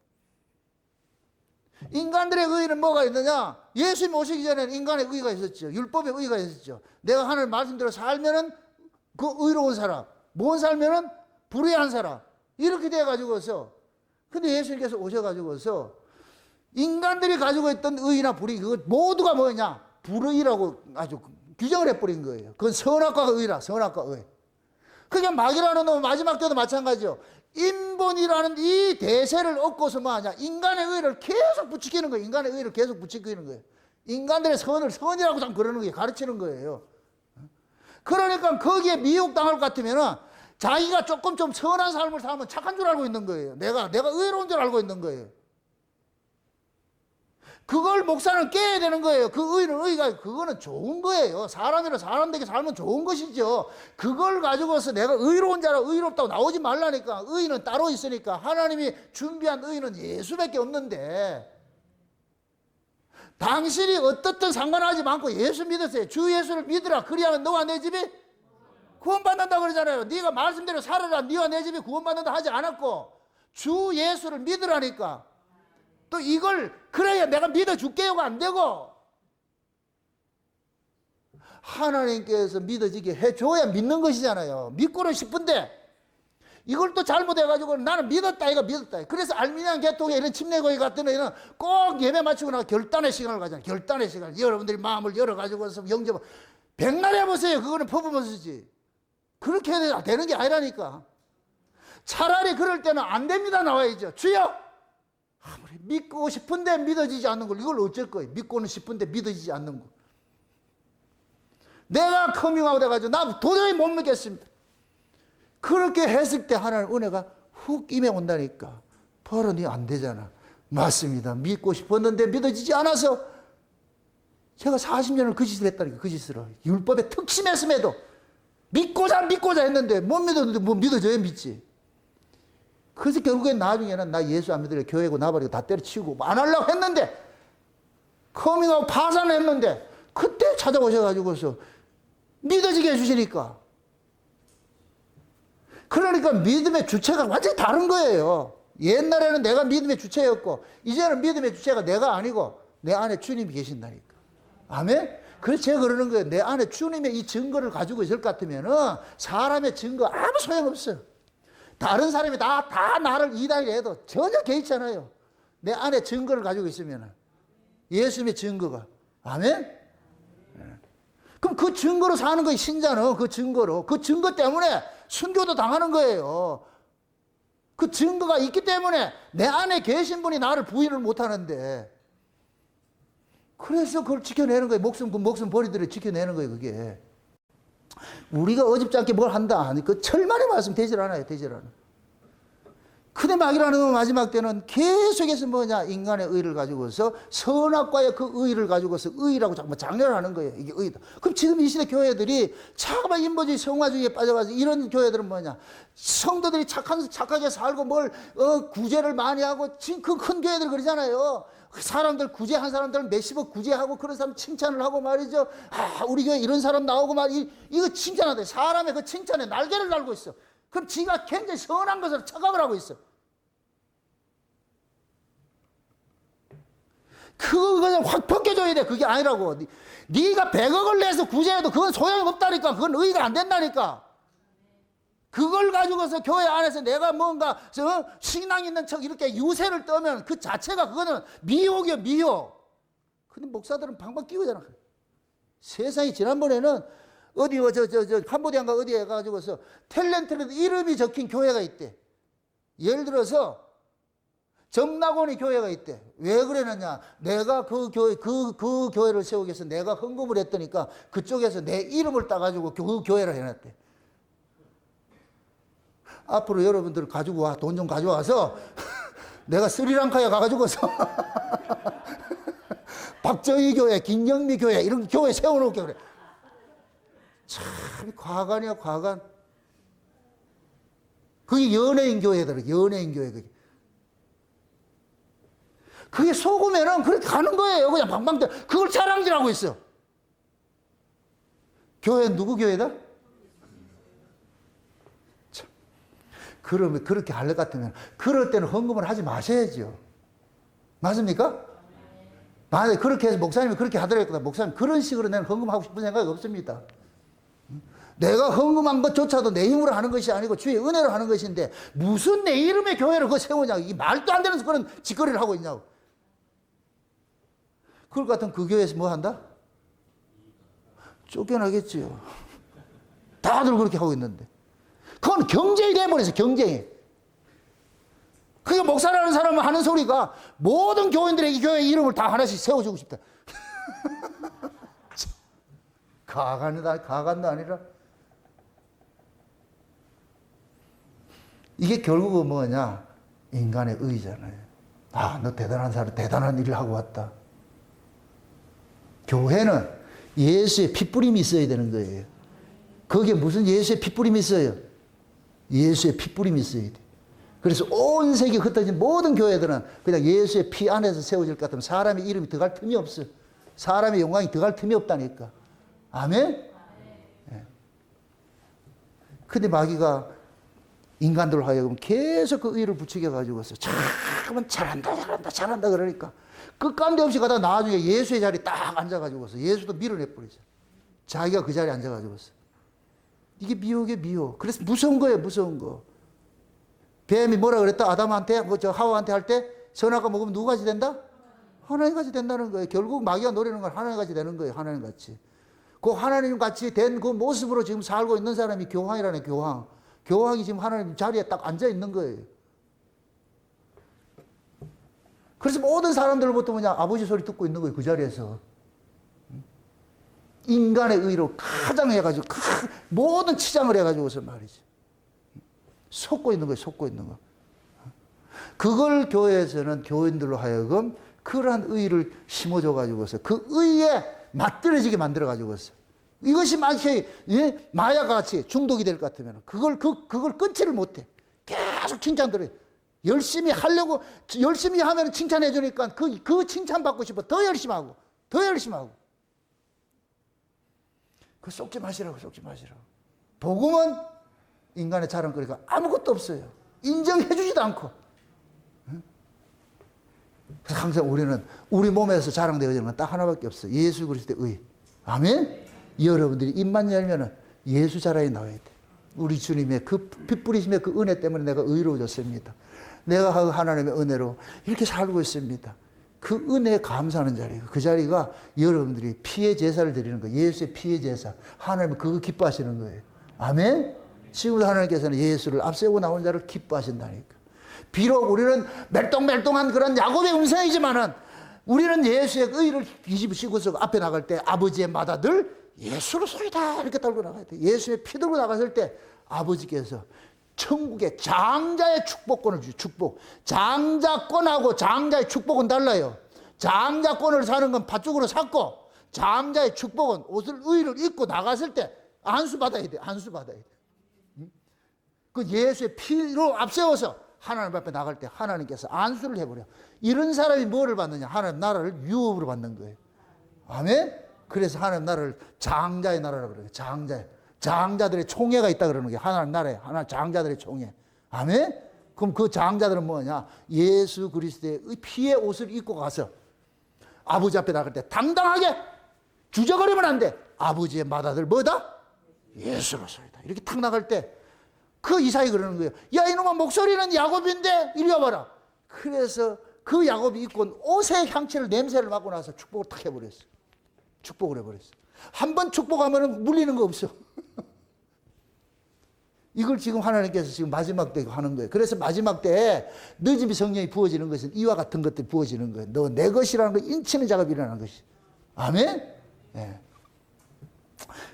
[SPEAKER 1] 인간들의 의의는 뭐가 있느냐? 예수님 오시기 전에는 인간의 의의가 있었죠. 율법의 의의가 있었죠. 내가 하나님 말씀대로 살면은 그 의로운 사람, 못 살면은 불의한 사람. 이렇게 돼가지고서. 근데 예수님께서 오셔가지고서 인간들이 가지고 있던 의의나 불의, 그거 모두가 뭐냐? 불의라고 아주 규정을 해버린 거예요. 그건 선악과 의라, 선악과 의. 그게 마귀라는 놈은 마지막 때도 마찬가지죠. 인본이라는 이 대세를 얻고서 뭐하냐? 인간의 의를 계속 부추기는 거예요. 인간의 의를 계속 부추기는 거예요. 인간들의 선을 선이라고 참 그러는 거예요. 가르치는 거예요. 그러니까 거기에 미혹당할 것 같으면은 자기가 조금 좀 선한 삶을 살면 착한 줄 알고 있는 거예요. 내가 의로운 줄 알고 있는 거예요. 그걸 목사는 깨야 되는 거예요. 그 의는 의가, 그거는 좋은 거예요. 사람이라 사람되게 살면 좋은 것이죠. 그걸 가지고서 내가 의로운 자라 의롭다고 나오지 말라니까. 의는 따로 있으니까. 하나님이 준비한 의는 예수밖에 없는데, 당신이 어떻든 상관하지 않고 예수 믿으세요. 주 예수를 믿으라. 그리하면 너와 내 집이 구원받는다 그러잖아요. 네가 말씀대로 살아라. 네와 내 집이 구원받는다 하지 않았고, 주 예수를 믿으라니까. 또 이걸 그래야 내가 믿어줄게요가 안 되고, 하나님께서 믿어지게 해줘야 믿는 것이잖아요. 믿고는 싶은데 이걸 또 잘못해가지고 나는 믿었다 이거 믿었다. 그래서 알미니안 계통에 이런 침례교회 같은 애는 꼭 예배 마치고 나서 결단의 시간을 가잖아요. 결단의 시간. 여러분들이 마음을 열어가지고서 영접, 백날 해보세요. 그거는 퍼포먼스지. 그렇게 해야 되는 게 아니라니까. 차라리 그럴 때는 안 됩니다 나와야죠. 주여! 아무리 믿고 싶은데 믿어지지 않는 걸 이걸 어쩔 거예요. 믿고는 싶은데 믿어지지 않는 거. 내가 커밍아웃 해가지고 나 도저히 못 믿겠습니다. 그렇게 했을 때 하나님 은혜가 훅 임해 온다니까. 벌어니 안 되잖아. 맞습니다. 믿고 싶었는데 믿어지지 않아서 제가 40년을 그 짓을 했다니까. 그 짓을. 율법에 특심했음에도 믿고자 했는데 못 믿었는데 뭐 믿어져야 믿지. 그래서 결국엔 나중에는 나 예수 안 믿으려 교회고 나버리고 다 때려치우고 안 하려고 했는데, 커밍아웃 파산을 했는데 그때 찾아오셔가지고서 믿어지게 해주시니까. 그러니까 믿음의 주체가 완전히 다른 거예요. 옛날에는 내가 믿음의 주체였고 이제는 믿음의 주체가 내가 아니고 내 안에 주님이 계신다니까. 아멘? 그래서 제가 그러는 거예요. 내 안에 주님의 이 증거를 가지고 있을 것 같으면은 사람의 증거 아무 소용없어요. 다른 사람이 다 나를 이단이라 해도 전혀 개의치 않아요. 내 안에 증거를 가지고 있으면. 예수님의 증거가. 아멘? 그럼 그 증거로 사는 거예요, 신자는. 그 증거로. 그 증거 때문에 순교도 당하는 거예요. 그 증거가 있기 때문에 내 안에 계신 분이 나를 부인을 못 하는데. 그래서 그걸 지켜내는 거예요. 목숨 버리더라도 지켜내는 거예요, 그게. 우리가 어줍지 않게 뭘 한다. 그 철만의 말씀 되질 않아요, 되질 않아. 근데 마귀라는 건 마지막 때는 계속해서 뭐냐, 인간의 의를 가지고서 선악과의 그 의를 가지고서 의라고 자꾸 장렬하는 거예요. 이게 의다. 그럼 지금 이 시대 교회들이 자꾸만 인본주의 성화주의에 빠져가지고 이런 교회들은 뭐냐, 성도들이 착하게 살고 뭘 구제를 많이 하고 그 큰 교회들 그러잖아요. 사람들 구제한 사람들 몇십억 구제하고 그런 사람 칭찬을 하고 말이죠. 아, 우리 교회 이런 사람 나오고 이거 칭찬하대. 사람의 그 칭찬에 날개를 달고 있어. 그럼 지가 굉장히 선한 것을 착각을 하고 있어. 그거 그냥 확 벗겨줘야 돼. 그게 아니라고. 네가 100억을 내서 구제해도 그건 소용이 없다니까. 그건 의의가 안 된다니까. 그걸 가지고서 교회 안에서 내가 뭔가 신앙 있는 척 이렇게 유세를 떠면 그 자체가 그거는 미혹이야, 미혹. 근데 목사들은 방방 끼우잖아. 세상이 지난번에는 어디 캄보디아인가 어디에 해가지고서 탤런트라도 이름이 적힌 교회가 있대. 예를 들어서 정낙원의 교회가 있대. 왜 그러느냐? 내가 그 교회를 세우기 위해서 내가 헌금을 했더니까 그쪽에서 내 이름을 따가지고 그 교회를 해놨대. 앞으로 여러분들 가지고 와. 돈 좀 가져와서 내가 스리랑카에 가가지고서 박정희 교회, 김영미 교회 이런 교회 세워놓을게 그래. 참 과간이야, 과간. 그게 연예인 교회더라. 연예인 교회 그게. 그게 속으면은 그렇게 가는 거예요. 그냥 방방 그걸 자랑질하고 있어. 교회는 누구 교회다? 참. 그러면 그렇게 할 것 같으면 그럴 때는 헌금을 하지 마셔야죠. 맞습니까? 만약에 그렇게 해서 목사님이 그렇게 하더라도 목사님 그런 식으로 내가 헌금하고 싶은 생각이 없습니다. 내가 헌금한 것조차도 내 힘으로 하는 것이 아니고 주의 은혜로 하는 것인데 무슨 내 이름의 교회를 그거 세우냐고. 이 말도 안 되는 그런 짓거리를 하고 있냐고. 그럴 것 같으면 그 교회에서 뭐 한다? 쫓겨나겠지요. 다들 그렇게 하고 있는데. 그건 경쟁이 돼버려서 경쟁이. 그게 목사라는 사람은 하는 소리가 모든 교인들의 이 교회 이름을 다 하나씩 세워주고 싶다. 가간도 아니라. 이게 결국은 뭐냐? 인간의 의잖아요. 아, 너 대단한 사람, 대단한 일을 하고 왔다. 교회는 예수의 핏뿌림이 있어야 되는 거예요. 거기에 무슨 예수의 핏뿌림이 있어요? 예수의 핏뿌림이 있어야 돼. 그래서 온 세계 흩어진 모든 교회들은 그냥 예수의 피 안에서 세워질 것 같으면 사람의 이름이 들어갈 틈이 없어. 사람의 영광이 들어갈 틈이 없다니까. 아멘? 예. 근데 마귀가 인간들 하여금 계속 그 의를 부추겨 가지고서 자꾸만 잘한다 그러니까 끝간데 없이 가다 나중에 예수의 자리에 딱 앉아가지고서 예수도 밀어내버리죠. 자기가 그 자리에 앉아가지고서. 이게 미혹이에요, 미혹. 그래서 무서운 거예요, 무서운 거. 뱀이 뭐라 그랬다? 아담한테, 하와한테 할 때 선악과 먹으면 누구같이 된다? 하나님같이 된다는 거예요. 결국 마귀가 노리는 건 하나님같이 되는 거예요, 하나님같이. 그 하나님같이 된 그 모습으로 지금 살고 있는 사람이 교황이라는 교황. 교황이 지금 하나님 자리에 딱 앉아 있는 거예요. 그래서 모든 사람들부터 뭐냐, 아버지 소리 듣고 있는 거예요, 그 자리에서. 인간의 의로 가장 해가지고, 모든 치장을 해가지고서 말이지. 속고 있는 거예요, 속고 있는 거. 그걸 교회에서는 교인들로 하여금 그러한 의를 심어줘가지고서 그 의에 맞들어지게 만들어가지고서 이것이 만약에 마약같이 중독이 될 것 같으면 그걸 끊지를 못해. 계속 칭찬 들어요. 열심히 하려고, 열심히 하면 칭찬해 주니까 그 칭찬 받고 싶어. 더 열심히 하고, 더 열심히 하고. 그 쏟지 마시라고, 쏟지 마시라고. 복음은 인간의 자랑거리가 아무것도 없어요. 인정해 주지도 않고. 그래서 항상 우리는 우리 몸에서 자랑되어지는 건 딱 하나밖에 없어요. 예수 그리스도의 의. 아멘? 여러분들이 입만 열면은 예수 자랑이 나와야 돼. 우리 주님의 그 핏뿌리심의 그 은혜 때문에 내가 의로워졌습니다. 내가 하나님의 은혜로 이렇게 살고 있습니다. 그 그 은혜에 감사하는 자리예요. 그 자리가 여러분들이 피의 제사를 드리는 거예요. 예수의 피의 제사. 하나님은 그거 기뻐하시는 거예요. 아멘? 지금도 하나님께서는 예수를 앞세우고 나온 자를 기뻐하신다니까. 비록 우리는 멜똥멜똥한 그런 야곱의 음성이지만은 우리는 예수의 의를 뒤집으시고서 앞에 나갈 때 아버지의 맏아들 예수로 소리다 이렇게 떨고 나가야 돼. 예수의 피 들고 나갔을 때 아버지께서 천국의 장자의 축복권을 주죠. 축복. 장자권하고 장자의 축복은 달라요. 장자권을 사는 건 팥죽으로 샀고 장자의 축복은 옷을 의를 입고 나갔을 때 안수 받아야 돼. 안수 받아야 돼. 그 예수의 피로 앞세워서 하나님 앞에 나갈 때 하나님께서 안수를 해버려. 이런 사람이 뭐를 받느냐? 하나님 나라를 유업으로 받는 거예요. 아멘? 그래서 하나님 나라를 장자의 나라라고 그래요. 장자들의 총회가 있다 그러는 게 하나님 나라에 하나님 장자들의 총회. 아멘? 그럼 그 장자들은 뭐냐? 예수 그리스도의 피의 옷을 입고 가서 아버지 앞에 나갈 때 당당하게 주저거리면 안 돼. 아버지의 맏아들 뭐다? 예수로서이다. 이렇게 탁 나갈 때 그 이사이 그러는 거예요. 야 이놈아 목소리는 야곱인데 이리 와봐라. 그래서 그 야곱이 입고 온 옷의 향취를 냄새를 맡고 나서 축복을 탁 해버렸어. 축복을 해버렸어. 한 번 축복하면 물리는 거 없어. 이걸 지금 하나님께서 지금 마지막 때 하는 거예요. 그래서 마지막 때에 너 집에 성령이 부어지는 것은 이와 같은 것들이 부어지는 거예요. 너 내 것이라는 걸 인치는 작업이 일어나는 것이. 아멘? 네.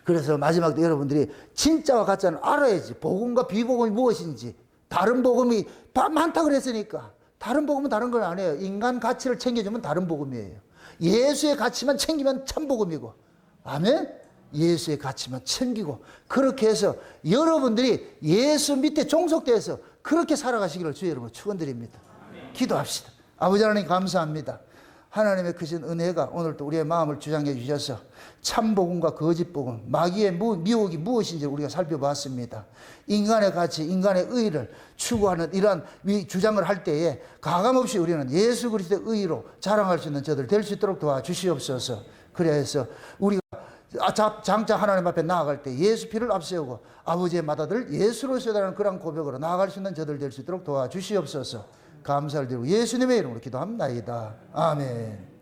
[SPEAKER 1] 그래서 마지막 때 여러분들이 진짜와 가짜는 알아야지. 복음과 비복음이 무엇인지. 다른 복음이 많다 그랬으니까. 다른 복음은 다른 건 아니에요. 인간 가치를 챙겨주면 다른 복음이에요. 예수의 가치만 챙기면 참 복음이고. 아멘? 예수의 가치만 챙기고. 그렇게 해서 여러분들이 예수 밑에 종속돼서 그렇게 살아가시기를 주의 이름으로 축원드립니다. 기도합시다. 아버지 하나님 감사합니다. 하나님의 크신 은혜가 오늘 또 우리의 마음을 주장해 주셔서 참복음과 거짓복음, 마귀의 미혹이 무엇인지 우리가 살펴봤습니다. 인간의 가치, 인간의 의를 추구하는 이러한 주장을 할 때에 가감없이 우리는 예수 그리스도의 의로 자랑할 수 있는 저들 될 수 있도록 도와주시옵소서. 그래서 우리가 장차 하나님 앞에 나아갈 때 예수 피를 앞세우고 아버지의 맏아들 예수로 세다는 그런 고백으로 나아갈 수 있는 저들 될 수 있도록 도와주시옵소서. 감사를 드리고 예수님의 이름으로 기도합니다. 아멘.